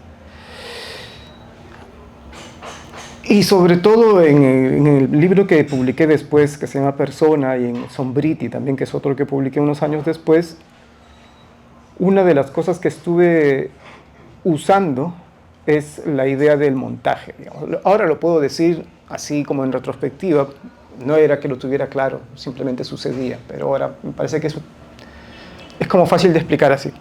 Y sobre todo en el libro que publiqué después, que se llama Persona, y en Sombriti también, que es otro que publiqué unos años después, una de las cosas que estuve usando es la idea del montaje, digamos. Ahora lo puedo decir así como en retrospectiva, no era que lo tuviera claro, simplemente sucedía, pero ahora me parece que eso es como fácil de explicar así.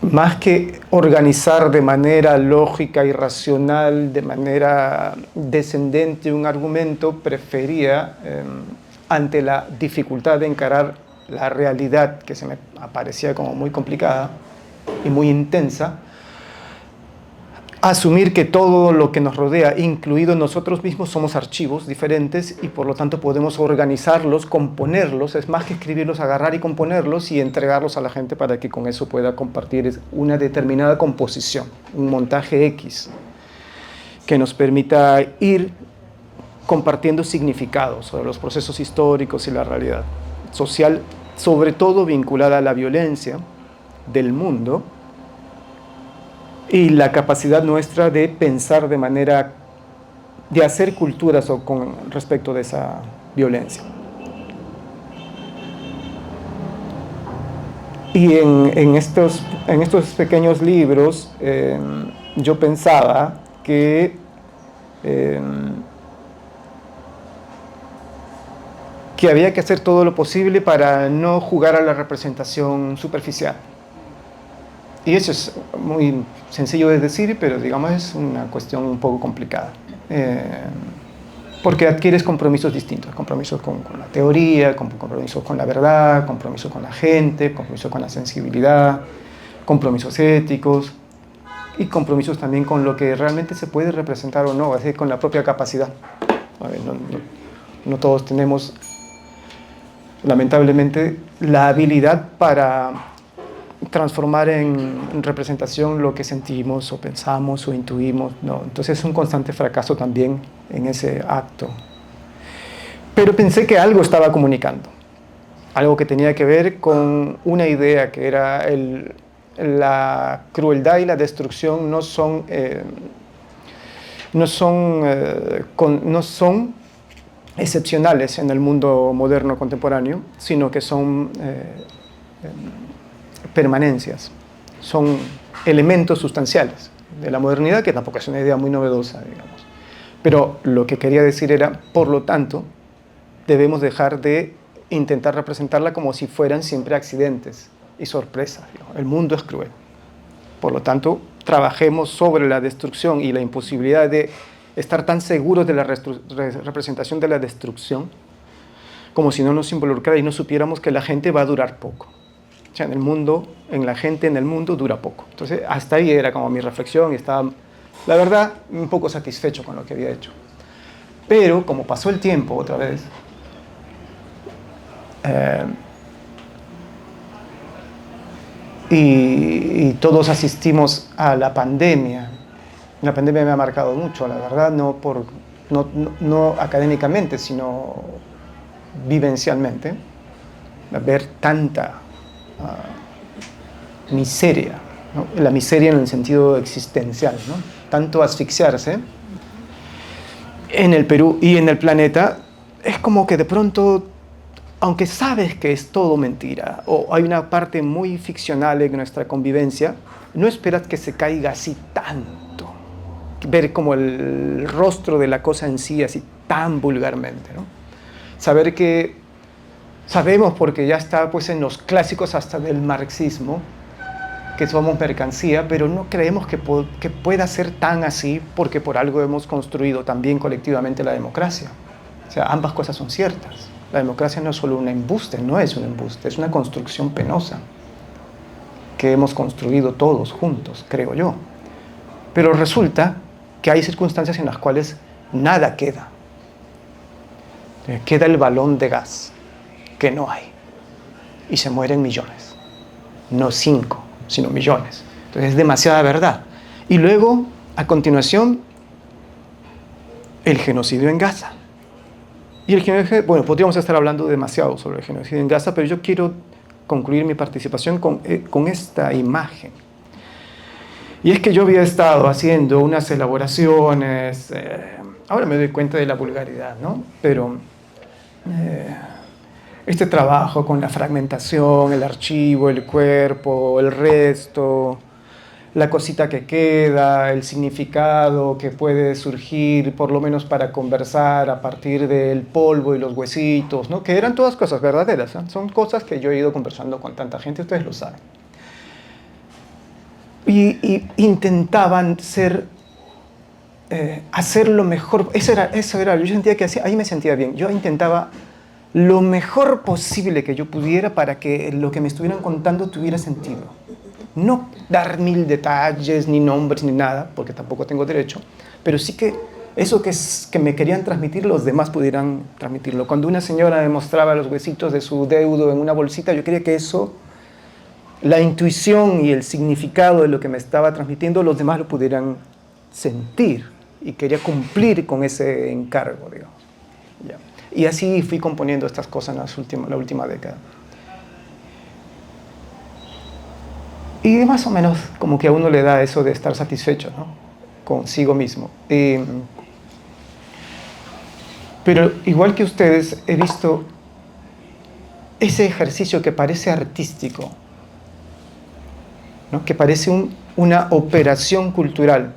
Más que organizar de manera lógica y racional, de manera descendente un argumento, prefería, ante la dificultad de encarar la realidad, que se me aparecía como muy complicada y muy intensa, asumir que todo lo que nos rodea, incluido nosotros mismos, somos archivos diferentes y por lo tanto podemos organizarlos, componerlos, es más que escribirlos, agarrar y componerlos y entregarlos a la gente para que con eso pueda compartir una determinada composición, un montaje X, que nos permita ir compartiendo significados sobre los procesos históricos y la realidad social, sobre todo vinculada a la violencia del mundo, y la capacidad nuestra de pensar de manera, de hacer culturas con respecto de esa violencia. Y en estos pequeños libros yo pensaba que había que hacer todo lo posible para no jugar a la representación superficial. Y eso es muy sencillo de decir, pero digamos es una cuestión un poco complicada. Porque adquieres compromisos distintos, compromisos con la teoría, compromisos con la verdad, compromisos con la gente, compromisos con la sensibilidad, compromisos éticos y compromisos también con lo que realmente se puede representar o no, es decir, con la propia capacidad. A ver, no todos tenemos, lamentablemente, la habilidad para transformar en representación lo que sentimos o pensamos o intuimos, no. Entonces es un constante fracaso también en ese acto. Pero pensé que algo estaba comunicando, algo que tenía que ver con una idea que era la crueldad y la destrucción no son excepcionales en el mundo moderno contemporáneo, sino que son permanencias, son elementos sustanciales de la modernidad, que tampoco es una idea muy novedosa, digamos. Pero lo que quería decir era, por lo tanto, debemos dejar de intentar representarla como si fueran siempre accidentes y sorpresas. El mundo es cruel. Por lo tanto, trabajemos sobre la destrucción y la imposibilidad de estar tan seguros de la representación de la destrucción, como si no nos involucrara y no supiéramos que la gente va a durar poco. O sea, la gente en el mundo dura poco. Entonces, hasta ahí era como mi reflexión y estaba, la verdad, un poco satisfecho con lo que había hecho. Pero, como pasó el tiempo otra vez, y todos asistimos a la pandemia. La pandemia me ha marcado mucho, la verdad, no académicamente, sino vivencialmente. Ver tanta miseria, ¿no? La miseria en el sentido existencial, ¿no? Tanto asfixiarse en el Perú y en el planeta, es como que de pronto, aunque sabes que es todo mentira, o hay una parte muy ficcional en nuestra convivencia, no esperas que se caiga así tanto, ver como el rostro de la cosa en sí así tan vulgarmente, ¿no? Saber que sabemos, porque ya está pues en los clásicos hasta del marxismo, que somos mercancía, pero no creemos que pueda ser tan así, porque por algo hemos construido también colectivamente la democracia. O sea, ambas cosas son ciertas. La democracia no es solo un embuste, no es un embuste, es una construcción penosa que hemos construido todos juntos, creo yo. Pero resulta que hay circunstancias en las cuales nada queda. Queda el balón de gas, que no hay, y se mueren millones, no 5, sino millones. Entonces es demasiada verdad. Y luego, a continuación, el genocidio en Gaza. Y el genocidio, bueno, podríamos estar hablando demasiado sobre el genocidio en Gaza, pero yo quiero concluir mi participación con esta imagen. Y es que yo había estado haciendo unas elaboraciones, ahora me doy cuenta de la vulgaridad, ¿no? Pero este trabajo con la fragmentación, el archivo, el cuerpo, el resto, la cosita que queda, el significado que puede surgir, por lo menos para conversar a partir del polvo y los huesitos, ¿no? Que eran todas cosas verdaderas, ¿eh? Son cosas que yo he ido conversando con tanta gente, ustedes lo saben. Y intentaban hacer lo mejor, eso era, yo sentía que ahí me sentía bien, yo intentaba lo mejor posible que yo pudiera para que lo que me estuvieran contando tuviera sentido. No dar 1000 detalles, ni nombres, ni nada, porque tampoco tengo derecho, pero sí que eso que me querían transmitir, los demás pudieran transmitirlo. Cuando una señora me mostraba los huesitos de su deudo en una bolsita, yo quería que eso, la intuición y el significado de lo que me estaba transmitiendo, los demás lo pudieran sentir, y quería cumplir con ese encargo, digamos. Ya. Y así fui componiendo estas cosas en la última década. Y más o menos como que a uno le da eso de estar satisfecho, ¿no? Consigo mismo. Pero igual que ustedes, he visto ese ejercicio que parece artístico, ¿no? Que parece una operación cultural.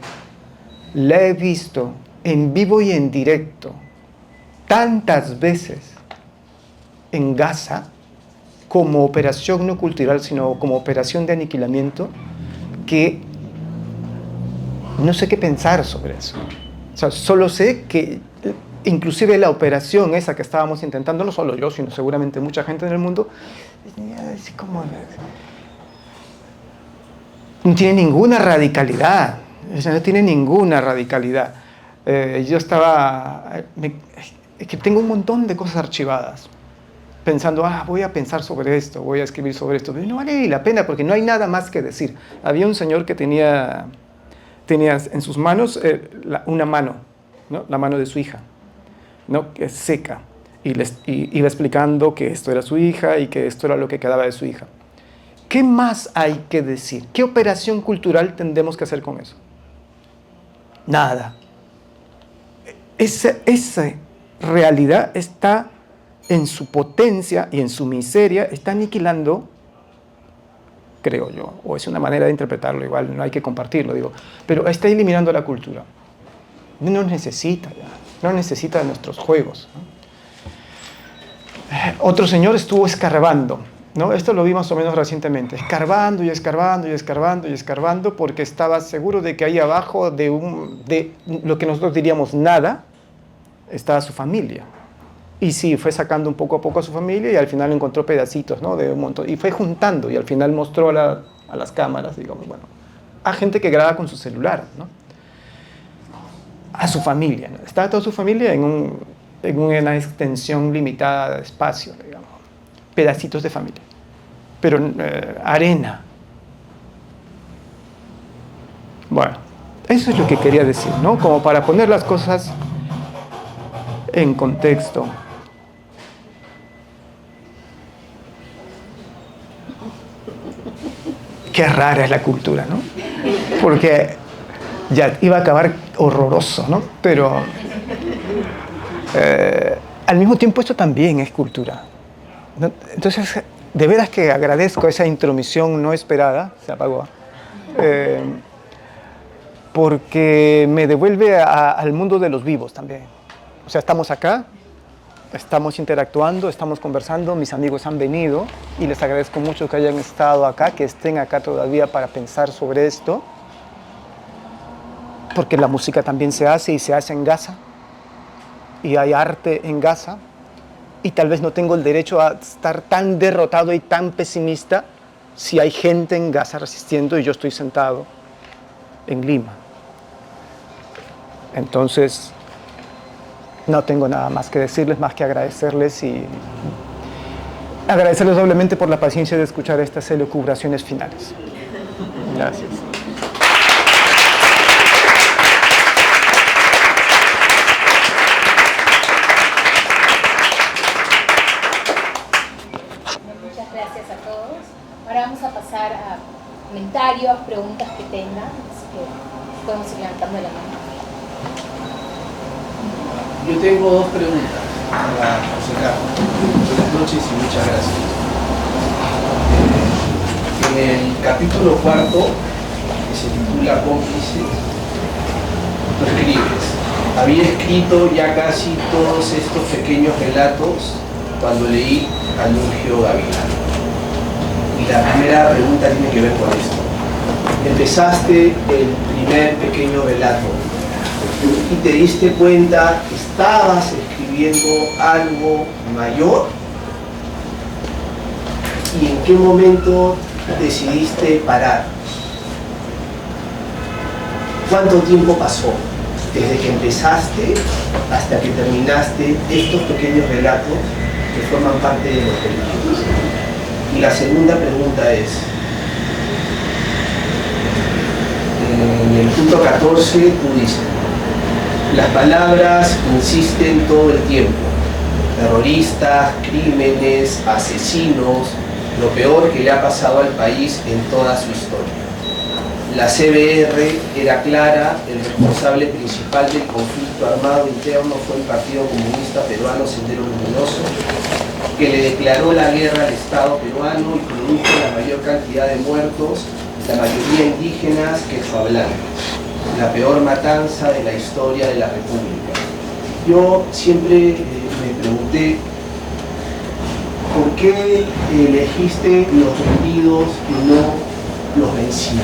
La he visto en vivo y en directo tantas veces en Gaza, como operación no cultural, sino como operación de aniquilamiento, que no sé qué pensar sobre eso. O sea, solo sé que inclusive la operación esa que estábamos intentando, no solo yo, sino seguramente mucha gente en el mundo, es como, no tiene ninguna radicalidad. O sea, no tiene ninguna radicalidad. Yo estaba... es que tengo un montón de cosas archivadas, pensando, voy a pensar sobre esto, voy a escribir sobre esto. Pero no vale ni la pena, porque no hay nada más que decir. Había un señor que tenía en sus manos una mano, ¿no? La mano de su hija, ¿no? Que es seca, y iba explicando que esto era su hija y que esto era lo que quedaba de su hija. ¿Qué más hay que decir? ¿Qué operación cultural tendremos que hacer con eso? Nada. Esa realidad está en su potencia y en su miseria, está aniquilando, creo yo, o es una manera de interpretarlo, igual no hay que compartirlo, digo, pero está eliminando la cultura. No nos necesita ya, no necesita de nuestros juegos, ¿no? Otro señor estuvo escarbando, ¿no? Esto lo vi más o menos recientemente, escarbando y escarbando y escarbando y escarbando, porque estaba seguro de que ahí abajo de lo que nosotros diríamos nada, estaba su familia. Y sí, fue sacando un poco a poco a su familia y al final encontró pedacitos, ¿no? De un montón. Y fue juntando y al final mostró a las cámaras, digamos, bueno, a gente que graba con su celular, ¿no? A su familia, ¿no? Estaba toda su familia en una extensión limitada de espacio, digamos. Pedacitos de familia. Pero arena. Bueno, eso es lo que quería decir, ¿no? Como para poner las cosas en contexto. Qué rara es la cultura, ¿no? Porque ya iba a acabar horroroso, ¿no? Pero al mismo tiempo esto también es cultura, ¿no? Entonces, de veras que agradezco esa intromisión no esperada, se apagó, porque me devuelve al mundo de los vivos también. O sea, estamos acá, estamos interactuando, estamos conversando, mis amigos han venido y les agradezco mucho que hayan estado acá, que estén acá todavía para pensar sobre esto, porque la música también se hace y se hace en Gaza, y hay arte en Gaza, y tal vez no tengo el derecho a estar tan derrotado y tan pesimista si hay gente en Gaza resistiendo y yo estoy sentado en Lima. Entonces, no tengo nada más que decirles, más que agradecerles y agradecerles doblemente por la paciencia de escuchar estas elucubraciones finales. Gracias. Muchas gracias a todos. Ahora vamos a pasar a comentarios, preguntas que tengan, así que podemos ir levantando la mano. Yo tengo dos preguntas para José Carlos. Buenas noches y muchas gracias. En el capítulo 4 se titula Cómplices, tú escribes: había escrito ya casi todos estos pequeños relatos cuando leí a Nungio Gavilán. Y la primera pregunta tiene que ver con esto. Empezaste el primer pequeño relato y te diste cuenta que estabas escribiendo algo mayor. ¿Y en qué momento decidiste parar? ¿Cuánto tiempo pasó desde que empezaste hasta que terminaste estos pequeños relatos que forman parte de los relatos? Y la segunda pregunta es, en el punto 14 tú dices: las palabras insisten todo el tiempo. Terroristas, crímenes, asesinos, lo peor que le ha pasado al país en toda su historia. La CBR era clara, el responsable principal del conflicto armado interno fue el Partido Comunista Peruano Sendero Luminoso, que le declaró la guerra al Estado peruano y produjo la mayor cantidad de muertos, la mayoría indígenas quechohablantes, la peor matanza de la historia de la República. Yo siempre me pregunté, ¿por qué elegiste los rendidos y no los vencidos?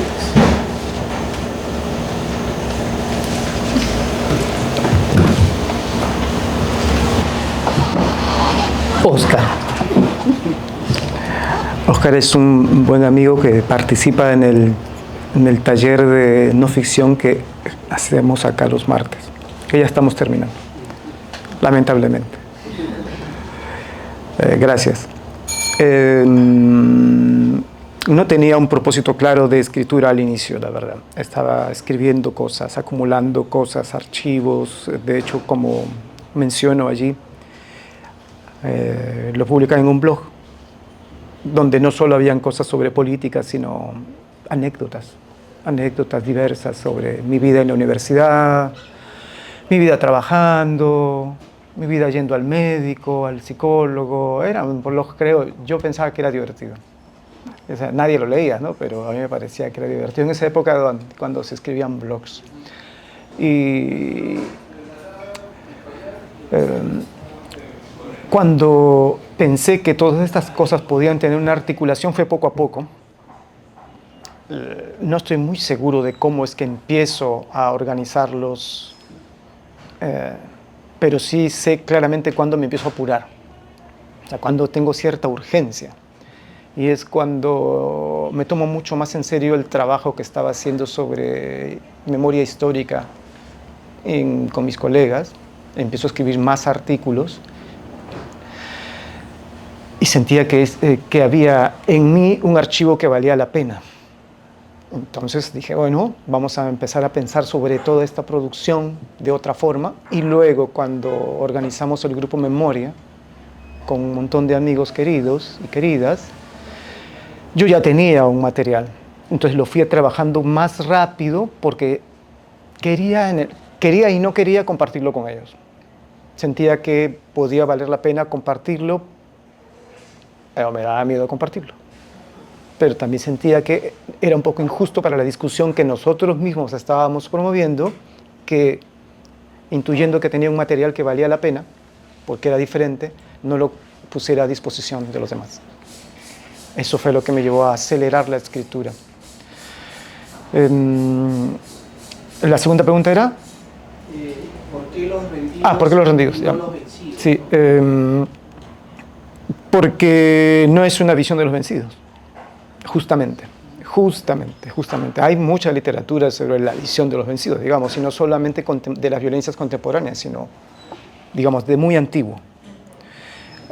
Oscar es un buen amigo que participa en el taller de no ficción que hacemos acá los martes, que ya estamos terminando, lamentablemente. Gracias. No tenía un propósito claro de escritura al inicio, la verdad. Estaba escribiendo cosas, acumulando cosas, archivos. De hecho, como menciono allí, lo publicaba en un blog, donde no solo habían cosas sobre política, sino anécdotas diversas sobre mi vida en la universidad, mi vida trabajando, mi vida yendo al médico, al psicólogo. Era un blog, creo, yo pensaba que era divertido. O sea, nadie lo leía, ¿no? Pero a mí me parecía que era divertido en esa época cuando se escribían blogs. Y cuando pensé que todas estas cosas podían tener una articulación fue poco a poco. No estoy muy seguro de cómo es que empiezo a organizarlos, pero sí sé claramente cuándo me empiezo a apurar, o sea, cuando tengo cierta urgencia. Y es cuando me tomo mucho más en serio el trabajo que estaba haciendo sobre memoria histórica con mis colegas. Empiezo a escribir más artículos y sentía que había en mí un archivo que valía la pena. Entonces dije, bueno, vamos a empezar a pensar sobre toda esta producción de otra forma. Y luego, cuando organizamos el grupo Memoria, con un montón de amigos queridos y queridas, yo ya tenía un material. Entonces lo fui trabajando más rápido porque quería y no quería compartirlo con ellos. Sentía que podía valer la pena compartirlo, pero me daba miedo compartirlo. Pero también sentía que era un poco injusto para la discusión que nosotros mismos estábamos promoviendo, que intuyendo que tenía un material que valía la pena, porque era diferente, no lo pusiera a disposición de los demás. Eso fue lo que me llevó a acelerar la escritura. La segunda pregunta era... ¿Por qué los rendidos? ¿Por qué los rendidos? No los vencidos. Sí, porque no es una visión de los vencidos. Justamente. Hay mucha literatura sobre la visión de los vencidos, digamos, y no solamente de las violencias contemporáneas, sino, digamos, de muy antiguo.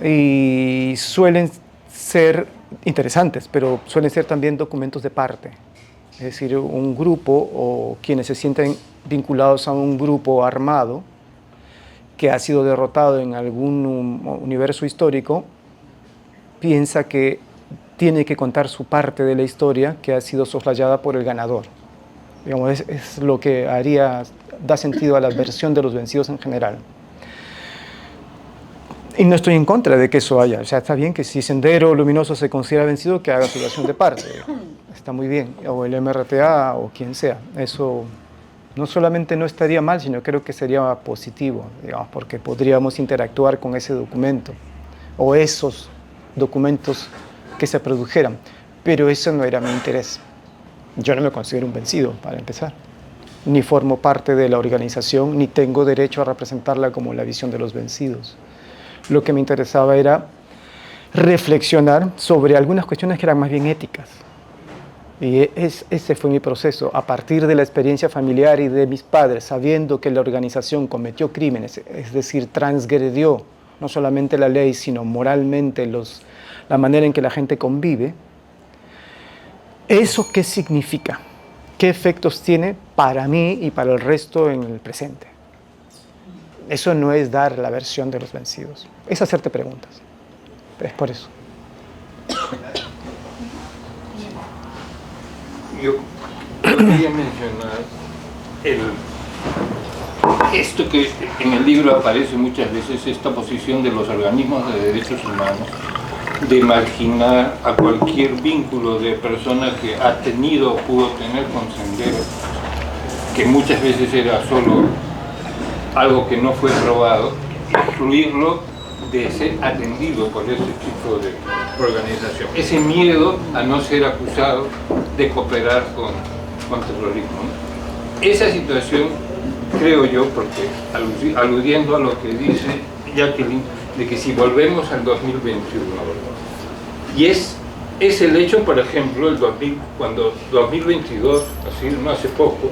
Y suelen ser interesantes, pero suelen ser también documentos de parte. Es decir, un grupo o quienes se sienten vinculados a un grupo armado que ha sido derrotado en algún universo histórico, piensa que tiene que contar su parte de la historia que ha sido soslayada por el ganador. Digamos, es lo que da sentido a la versión de los vencidos en general. Y no estoy en contra de que eso haya. O sea, está bien que si Sendero Luminoso se considera vencido, que haga su versión de parte. está muy bien, o el MRTA o quien sea. Eso no solamente no estaría mal, sino creo que sería positivo, digamos, porque podríamos interactuar con ese documento o esos documentos que se produjeran. Pero eso no era mi interés. Yo no me considero un vencido, para empezar. Ni formo parte de la organización, ni tengo derecho a representarla como la visión de los vencidos. Lo que me interesaba era reflexionar sobre algunas cuestiones que eran más bien éticas. Y ese fue mi proceso. A partir de la experiencia familiar y de mis padres, sabiendo que la organización cometió crímenes, es decir, transgredió no solamente la ley, sino moralmente la manera en que la gente convive, ¿eso qué significa? ¿Qué efectos tiene para mí y para el resto en el presente? Eso no es dar la versión de los vencidos, es hacerte preguntas. Es por eso. Yo quería mencionar esto que en el libro aparece muchas veces, esta posición de los organismos de derechos humanos de marginar a cualquier vínculo de persona que ha tenido o pudo tener con Sendero, que muchas veces era solo algo que no fue probado, excluirlo de ser atendido por ese tipo de organización. Ese miedo a no ser acusado de cooperar con terrorismo, ¿no? Esa situación, creo yo, porque aludiendo a lo que dice Jacqueline, de que si volvemos al 2021, y es el hecho, por ejemplo, cuando 2022, así no hace poco,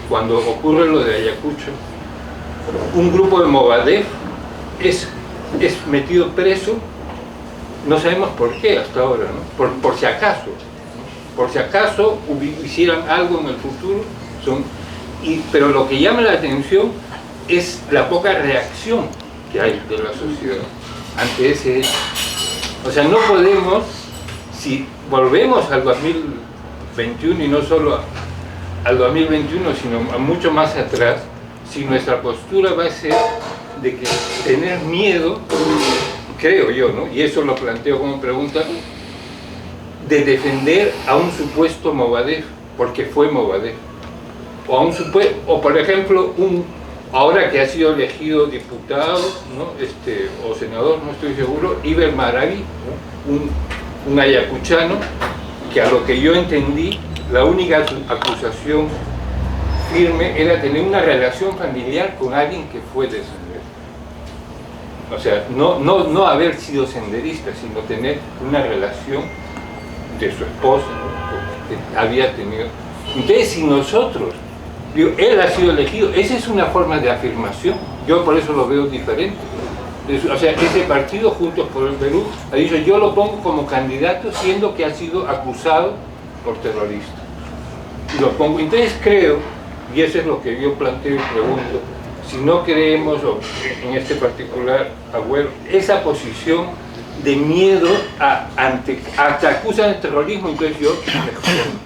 cuando ocurre lo de Ayacucho, un grupo de Movadef es metido preso, no sabemos por qué hasta ahora, ¿no? Por si acaso hicieran algo en el futuro, pero lo que llama la atención es la poca reacción que hay de la sociedad ante ese hecho. O sea, no podemos, si volvemos al 2021 y no solo al 2021, sino a mucho más atrás, si nuestra postura va a ser de que tener miedo, creo yo, ¿no? Y eso lo planteo como pregunta, de defender a un supuesto Movadef, porque fue Movadef, o por ejemplo, ahora que ha sido elegido diputado, ¿no? O senador, no estoy seguro, Iber Maraví, ¿no? Un ayacuchano, que a lo que yo entendí, la única acusación firme era tener una relación familiar con alguien que fue de Sendero. O sea, no haber sido senderista, sino tener una relación de su esposa, ¿no? Que había tenido. Entonces, si nosotros, él ha sido elegido, esa es una forma de afirmación, yo por eso lo veo diferente. O sea, ese partido, Juntos por el Perú, ha dicho, yo lo pongo como candidato, siendo que ha sido acusado por terrorista. Y lo pongo, entonces creo, y eso es lo que yo planteo y pregunto, si no creemos, o en este particular Agüero, esa posición de miedo te acusan de terrorismo, entonces yo me respondo.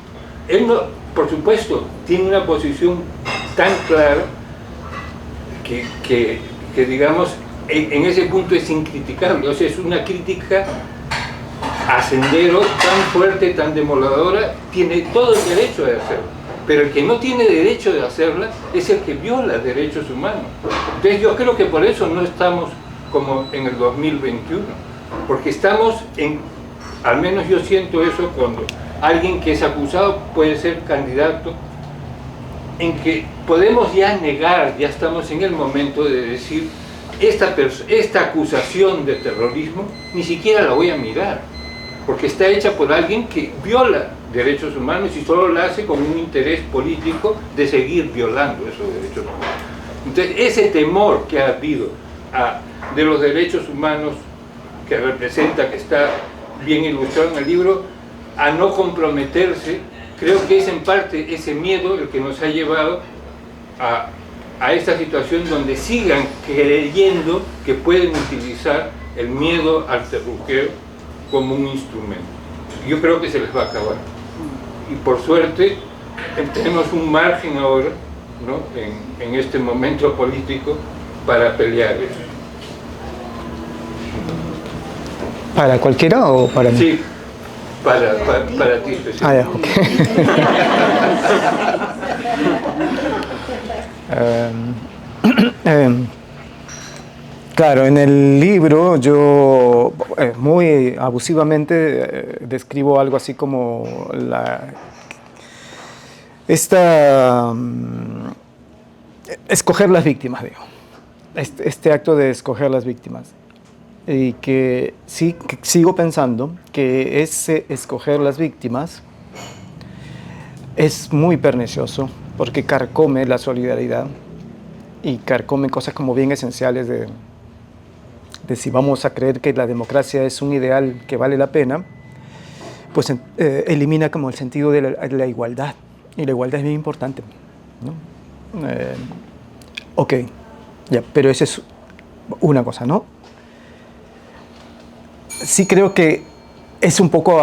Él no, por supuesto, tiene una posición tan clara que digamos, en ese punto es incriticable. O sea, es una crítica a Sendero tan fuerte, tan demoledora, tiene todo el derecho de hacerlo. Pero el que no tiene derecho de hacerla es el que viola derechos humanos. Entonces yo creo que por eso no estamos como en el 2021, porque estamos al menos yo siento eso cuando alguien que es acusado puede ser candidato, en que podemos ya negar, ya estamos en el momento de decir, esta acusación de terrorismo ni siquiera la voy a mirar, porque está hecha por alguien que viola derechos humanos y solo la hace con un interés político de seguir violando esos derechos humanos. Entonces, ese temor que ha habido de los derechos humanos que representa, que está bien ilustrado en el libro, a no comprometerse, creo que es en parte ese miedo el que nos ha llevado a esta situación donde sigan creyendo que pueden utilizar el miedo al terruqueo como un instrumento. Yo creo que se les va a acabar. Y por suerte tenemos un margen ahora, ¿no? en este momento político para pelear eso. ¿Para cualquiera o para mí? Sí. para ti especialmente. Ah, ya, ok. Claro, en el libro yo muy abusivamente describo algo así como escoger las víctimas, digo. Este acto de escoger las víctimas. Y que sí, que sigo pensando que ese escoger las víctimas es muy pernicioso porque carcome la solidaridad y carcome cosas como bien esenciales de si vamos a creer que la democracia es un ideal que vale la pena, pues elimina como el sentido de la igualdad. Y la igualdad es bien importante, ¿no? Ok, ya, pero esa es una cosa, ¿no? Sí creo que es un poco,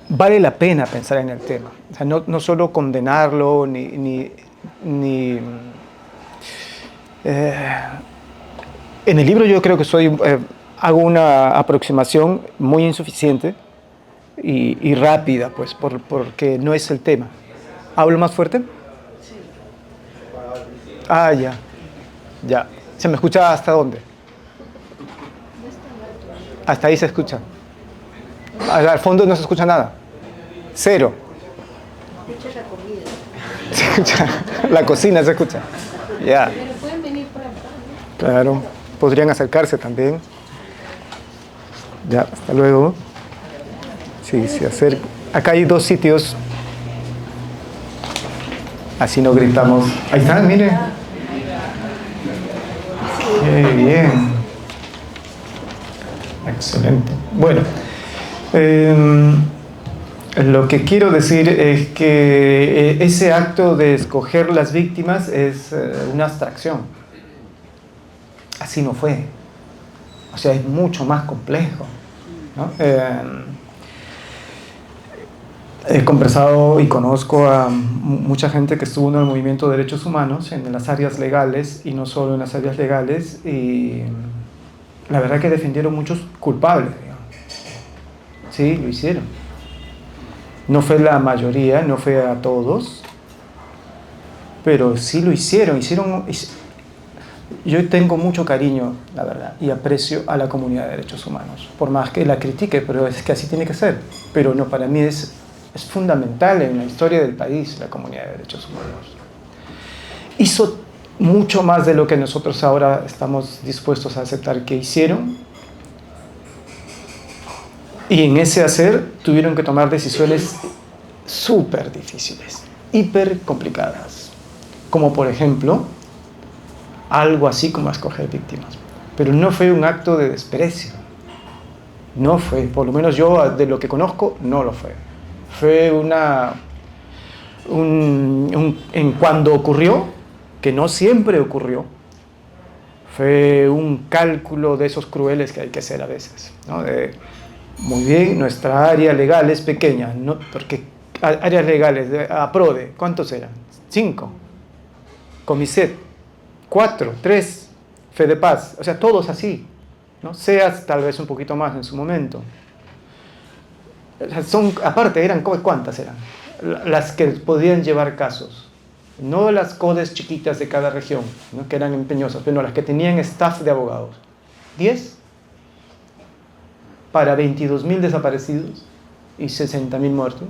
vale la pena pensar en el tema. O sea, no solo condenarlo, en el libro yo creo que hago una aproximación muy insuficiente y rápida, pues, porque no es el tema. ¿Hablo más fuerte? Sí. Ah, ya. Ya. ¿Se me escucha hasta dónde? Hasta ahí se escucha. Al fondo no se escucha nada. Cero. Se escucha. La cocina se escucha. Ya. Pero pueden venir por acá, ¿no? Claro. Podrían acercarse también. Ya, hasta luego. Sí, se acerca. Acá hay 2 sitios. Así no gritamos. Ahí están, miren. Qué bien. Excelente. Bueno, lo que quiero decir es que ese acto de escoger las víctimas es una abstracción. Así no fue. O sea, es mucho más complejo, ¿no? He conversado y conozco a mucha gente que estuvo en el movimiento de derechos humanos en las áreas legales y no solo en las áreas legales, y la verdad que defendieron muchos culpables, digamos. Sí, lo hicieron. No fue la mayoría, no fue a todos, pero sí lo hicieron. Yo tengo mucho cariño, la verdad, y aprecio a la comunidad de derechos humanos, por más que la critique, pero es que así tiene que ser. Pero no, para mí es fundamental en la historia del país la comunidad de derechos humanos. Hizo mucho más de lo que nosotros ahora estamos dispuestos a aceptar que hicieron, y en ese hacer tuvieron que tomar decisiones súper difíciles, hiper complicadas, como por ejemplo algo así como escoger víctimas. Pero no fue un acto de desprecio, no fue, por lo menos yo de lo que conozco no lo fue. Fue en cuando ocurrió, que no siempre ocurrió, fue un cálculo de esos crueles que hay que hacer a veces, ¿no? Muy bien, nuestra área legal es pequeña, ¿no? Porque áreas legales, APRODE, ¿cuántos eran? 5. Comiset, 4, 3, FEDEPAZ, o sea, todos así, ¿no? SEAS tal vez un poquito más en su momento. Aparte, ¿cuántas eran? Las que podían llevar casos. No las CODES chiquitas de cada región, ¿no? Que eran empeñosas, pero no, las que tenían staff de abogados. 10 para 22.000 desaparecidos y 60.000 muertos.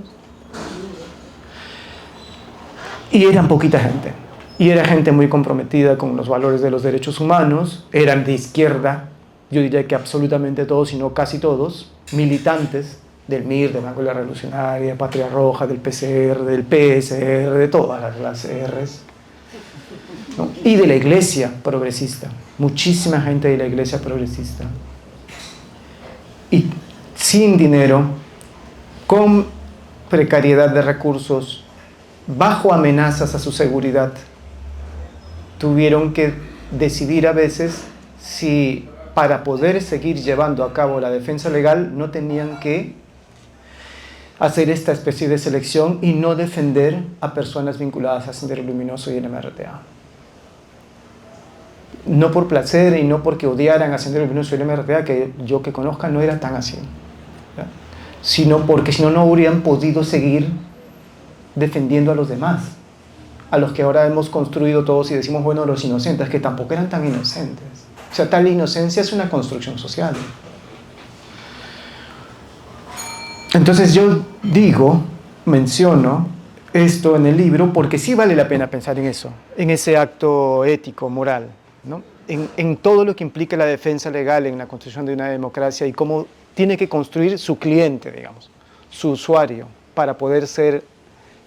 Y eran poquita gente. Y era gente muy comprometida con los valores de los derechos humanos. Eran de izquierda, yo diría que absolutamente todos, si no casi todos, militantes del MIR, del Banco de la Revolucionaria, Patria Roja, del PCR, del PSR, de todas las Rs, ¿no? Y de la iglesia progresista, muchísima gente de la iglesia progresista. Y sin dinero, con precariedad de recursos, bajo amenazas a su seguridad, tuvieron que decidir a veces si para poder seguir llevando a cabo la defensa legal no tenían que hacer esta especie de selección y no defender a personas vinculadas a Sendero Luminoso y el MRTA. No por placer y no porque odiaran a Sendero Luminoso y el MRTA, que yo que conozca no era tan así, ¿ya? sino porque si no, no habrían podido seguir defendiendo a los demás, a los que ahora hemos construido todos y decimos, bueno, los inocentes, que tampoco eran tan inocentes. O sea, tal inocencia es una construcción social. Entonces yo menciono esto en el libro porque sí vale la pena pensar en eso, en ese acto ético, moral, ¿no? En todo lo que implica la defensa legal en la construcción de una democracia y cómo tiene que construir su cliente, digamos, su usuario, para poder ser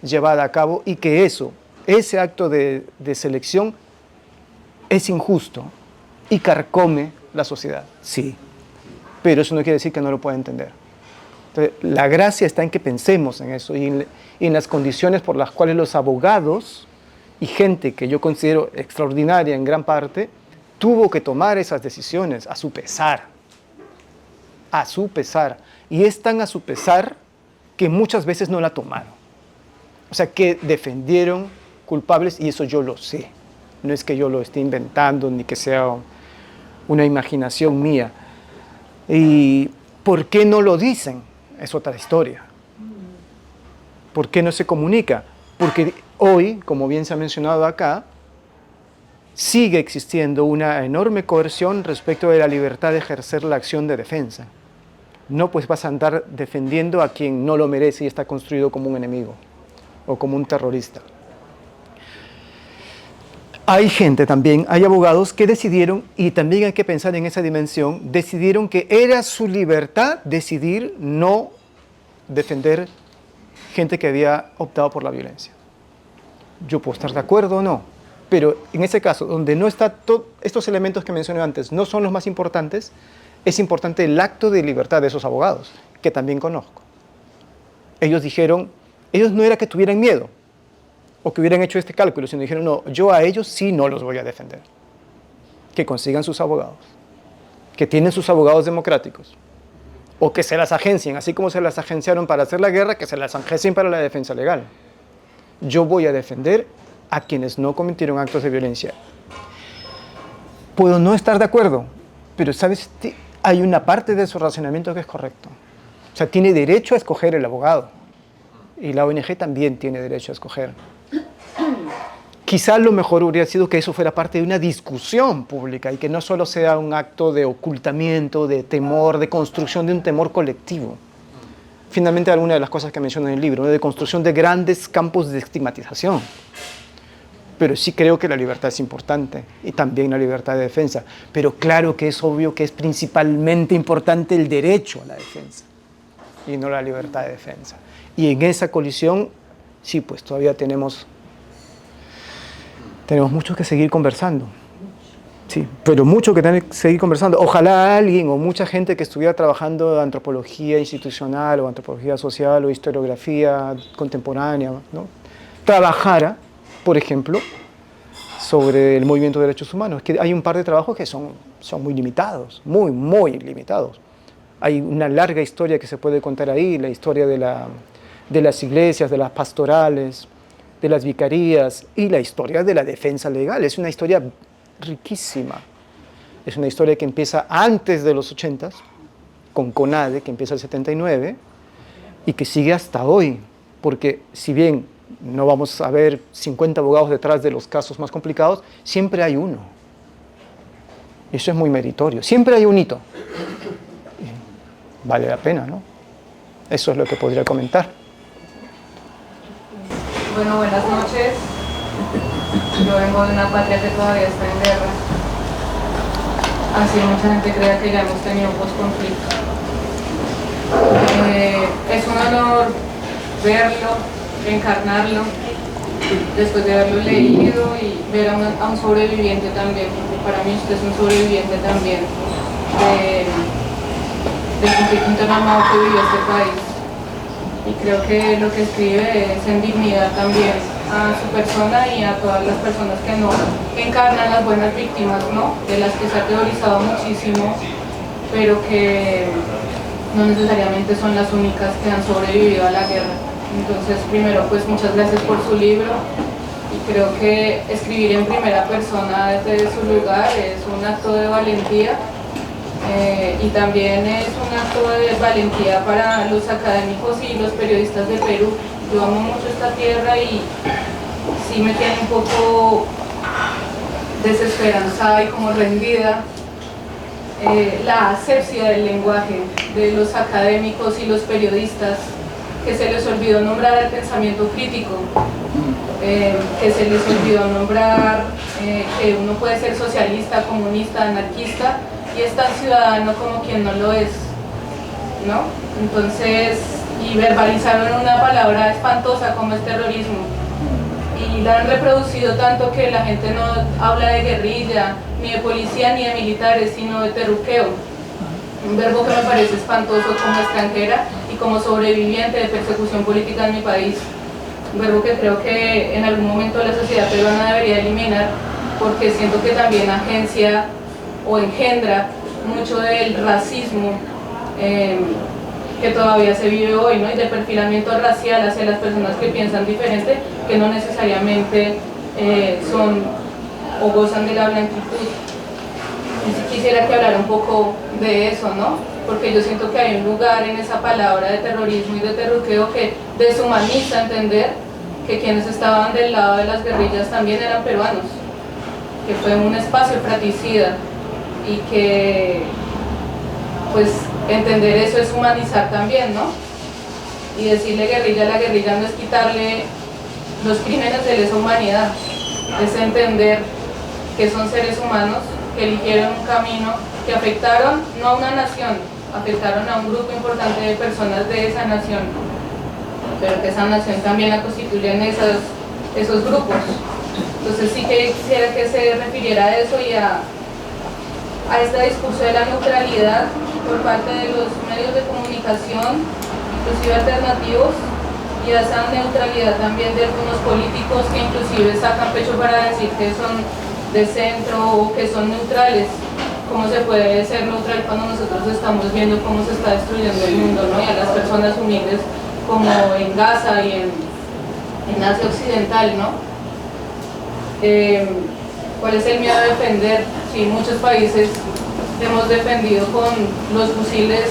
llevada a cabo, y que ese acto de selección es injusto y carcome la sociedad, sí, pero eso no quiere decir que no lo pueda entender. Entonces, la gracia está en que pensemos en eso y en las condiciones por las cuales los abogados y gente que yo considero extraordinaria en gran parte tuvo que tomar esas decisiones a su pesar, y es tan a su pesar que muchas veces no la tomaron. O sea, que defendieron culpables, y eso yo lo sé. No es que yo lo esté inventando ni que sea una imaginación mía. ¿Y por qué no lo dicen? Es otra historia. ¿Por qué no se comunica? Porque hoy, como bien se ha mencionado acá, sigue existiendo una enorme coerción respecto de la libertad de ejercer la acción de defensa. No, pues vas a andar defendiendo a quien no lo merece y está construido como un enemigo o como un terrorista. Hay gente también, hay abogados que decidieron, y también hay que pensar en esa dimensión, decidieron que era su libertad decidir no defender gente que había optado por la violencia. Yo puedo estar de acuerdo o no, pero en ese caso, donde no está estos elementos que mencioné antes, no son los más importantes, es importante el acto de libertad de esos abogados, que también conozco. Ellos dijeron, ellos no era que tuvieran miedo, o que hubieran hecho este cálculo, sino dijeron, no, yo a ellos sí no los voy a defender. Que consigan sus abogados, que tienen sus abogados democráticos, o que se las agencien, así como se las agenciaron para hacer la guerra, que se las agencien para la defensa legal. Yo voy a defender a quienes no cometieron actos de violencia. Puedo no estar de acuerdo, pero ¿sabes? Hay una parte de su razonamiento que es correcto. O sea, tiene derecho a escoger el abogado. Y la ONG también tiene derecho a escoger. Quizá lo mejor hubiera sido que eso fuera parte de una discusión pública y que no solo sea un acto de ocultamiento, de temor, de construcción de un temor colectivo. Finalmente, alguna de las cosas que menciono en el libro, de construcción de grandes campos de estigmatización. Pero sí creo que la libertad es importante y también la libertad de defensa. Pero claro que es obvio que es principalmente importante el derecho a la defensa y no la libertad de defensa. Y en esa colisión, sí, pues todavía tenemos mucho que seguir conversando. Sí, pero mucho que seguir conversando. Ojalá alguien o mucha gente que estuviera trabajando en antropología institucional o antropología social o historiografía contemporánea, ¿no?, trabajara, por ejemplo, sobre el movimiento de derechos humanos. Que hay un par de trabajos que son muy limitados, muy limitados. Hay una larga historia que se puede contar ahí, la historia de las iglesias, de las pastorales, de las vicarías y la historia de la defensa legal. Es una historia riquísima. Es una historia que empieza antes de los 80s, con CONADE, que empieza el 79, y que sigue hasta hoy, porque si bien no vamos a ver 50 abogados detrás de los casos más complicados, siempre hay uno. Eso es muy meritorio. Siempre hay un hito. Vale la pena, ¿no? Eso es lo que podría comentar. Bueno, buenas noches. Yo vengo de una patria que todavía está en guerra. Así mucha gente crea que ya hemos tenido posconflicto. Es un honor verlo, encarnarlo, después de haberlo leído y ver a un sobreviviente también, porque para mí usted es un sobreviviente también del conflicto internacional que vivió este país. Y creo que lo que escribe es en dignidad también a su persona y a todas las personas que no encarnan las buenas víctimas, ¿no?, de las que se ha teorizado muchísimo, pero que no necesariamente son las únicas que han sobrevivido a la guerra. Entonces, primero, pues muchas gracias por su libro, y creo que escribir en primera persona desde su lugar es un acto de valentía y también es un acto de valentía para los académicos y los periodistas de Perú. Yo amo mucho esta tierra y sí me tiene un poco desesperanzada y como rendida la asepsia del lenguaje de los académicos y los periodistas, que se les olvidó nombrar el pensamiento crítico, que se les olvidó nombrar que uno puede ser socialista, comunista, anarquista y es tan ciudadano como quien no lo es, ¿no? Entonces, y verbalizaron una palabra espantosa como es terrorismo y la han reproducido tanto que la gente no habla de guerrilla, ni de policía, ni de militares, sino de terruqueo, un verbo que me parece espantoso como extranjera y como sobreviviente de persecución política en mi país, un verbo que creo que en algún momento la sociedad peruana debería eliminar, porque siento que también agencia o engendra mucho del racismo que todavía se vive hoy, ¿no? Y del perfilamiento racial hacia las personas que piensan diferente, que no necesariamente son o gozan de la blanquitud. Y si quisiera que hablara un poco de eso, ¿no? Porque yo siento que hay un lugar en esa palabra de terrorismo y de terruqueo que deshumaniza entender que quienes estaban del lado de las guerrillas también eran peruanos, que fue un espacio fratricida y que pues entender eso es humanizar también, ¿no? Y decirle guerrilla a la guerrilla no es quitarle los crímenes de lesa humanidad, es entender que son seres humanos que eligieron un camino que afectaron no a una nación, afectaron a un grupo importante de personas de esa nación, pero que esa nación también la constituyen esos grupos. Entonces sí que quisiera que se refiriera a eso y a este discurso de la neutralidad por parte de los medios de comunicación, inclusive alternativos, y a esa neutralidad también de algunos políticos que inclusive sacan pecho para decir que son de centro o que son neutrales. ¿Cómo se puede ser neutral cuando nosotros estamos viendo cómo se está destruyendo el mundo, ¿no? Y a las personas humildes como en Gaza y en Asia Occidental, ¿no? ¿Cuál es el miedo a defender? Sí, muchos países hemos defendido con los fusiles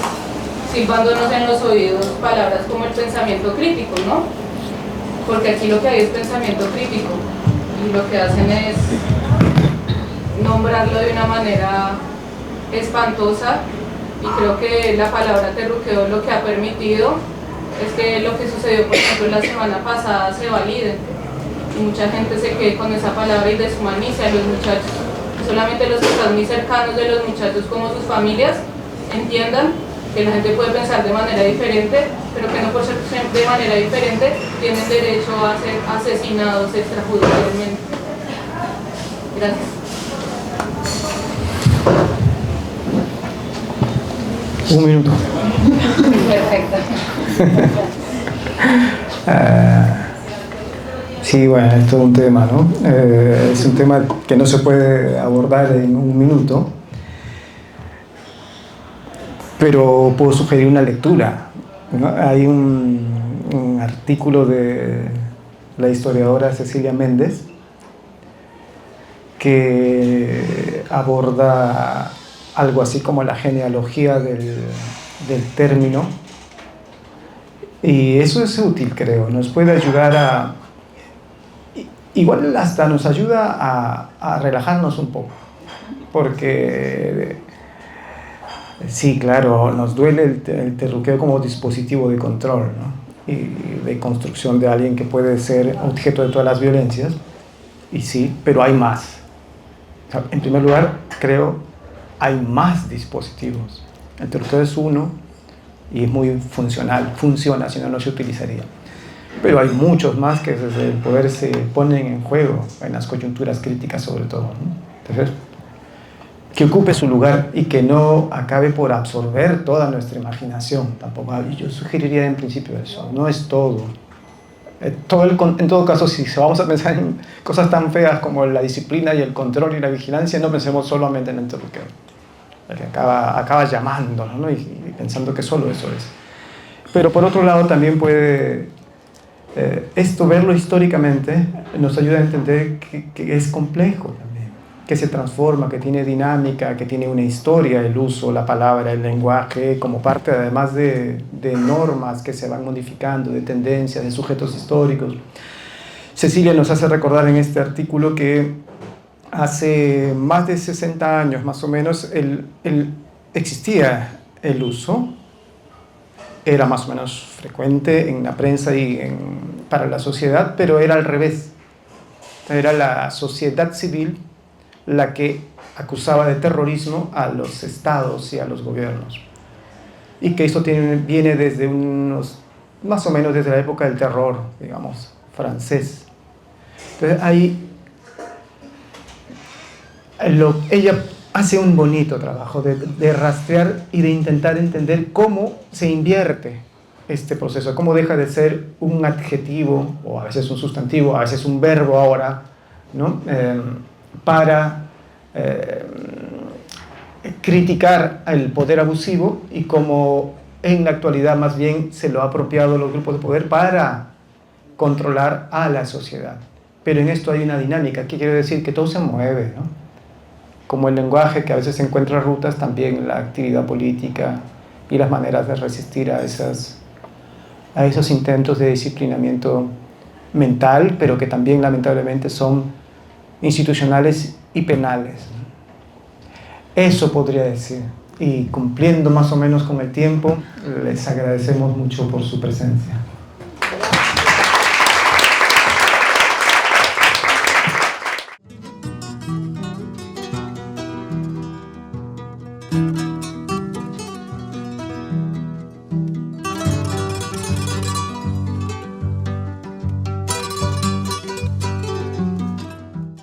silbándonos en los oídos palabras como el pensamiento crítico, ¿no? Porque aquí lo que hay es pensamiento crítico y lo que hacen es nombrarlo de una manera espantosa, y creo que la palabra terruqueo lo que ha permitido es que lo que sucedió por ejemplo la semana pasada se valide y mucha gente se quede con esa palabra y deshumanice a los muchachos, y solamente los que están muy cercanos de los muchachos como sus familias entiendan que la gente puede pensar de manera diferente, pero que no por ser de manera diferente tienen derecho a ser asesinados extrajudicialmente. Gracias. Un minuto. Perfecto. Sí, bueno, es todo un tema, ¿no? Es un tema que no se puede abordar en un minuto, pero puedo sugerir una lectura, ¿no? Hay un artículo de la historiadora Cecilia Méndez que aborda algo así como la genealogía del término, y eso es útil, creo, nos puede ayudar a, igual hasta nos ayuda a relajarnos un poco, porque sí, claro, nos duele el terruqueo como dispositivo de control, ¿no? Y de construcción de alguien que puede ser objeto de todas las violencias, y sí, pero hay más. O sea, en primer lugar, creo hay más dispositivos. El terruqueo es uno y es muy funcional, funciona, si no, no se utilizaría. Pero hay muchos más que desde el poder se ponen en juego en las coyunturas críticas sobre todo, ¿no? Entonces, que ocupe su lugar y que no acabe por absorber toda nuestra imaginación. Tampoco, yo sugeriría en principio eso, no es todo. En todo caso, si vamos a pensar en cosas tan feas como la disciplina y el control y la vigilancia, no pensemos solamente en el terruqueo, que acaba llamándonos, ¿no? y pensando que solo eso es. Pero por otro lado también puede esto, verlo históricamente, nos ayuda a entender que es complejo también, que se transforma, que tiene dinámica, que tiene una historia, el uso, la palabra, el lenguaje, como parte además de normas que se van modificando, de tendencias, de sujetos históricos. Cecilia nos hace recordar en este artículo que hace más de 60 años más o menos existía el uso, era más o menos frecuente en la prensa y para la sociedad, pero era al revés. Era la sociedad civil la que acusaba de terrorismo a los estados y a los gobiernos. Y que esto viene desde más o menos desde la época del terror, digamos, francés. Entonces ahí ella hace un bonito trabajo de rastrear y de intentar entender cómo se invierte este proceso, cómo deja de ser un adjetivo, o a veces un sustantivo, a veces un verbo ahora, ¿no? Para criticar el poder abusivo, y cómo en la actualidad más bien se lo ha apropiado los grupos de poder para controlar a la sociedad. Pero en esto hay una dinámica. ¿Qué quiere decir? Que todo se mueve, ¿no? Como el lenguaje, que a veces encuentra rutas, también la actividad política y las maneras de resistir a esos intentos de disciplinamiento mental, pero que también lamentablemente son institucionales y penales. Eso podría decir. Y cumpliendo más o menos con el tiempo, les agradecemos mucho por su presencia. Thank you.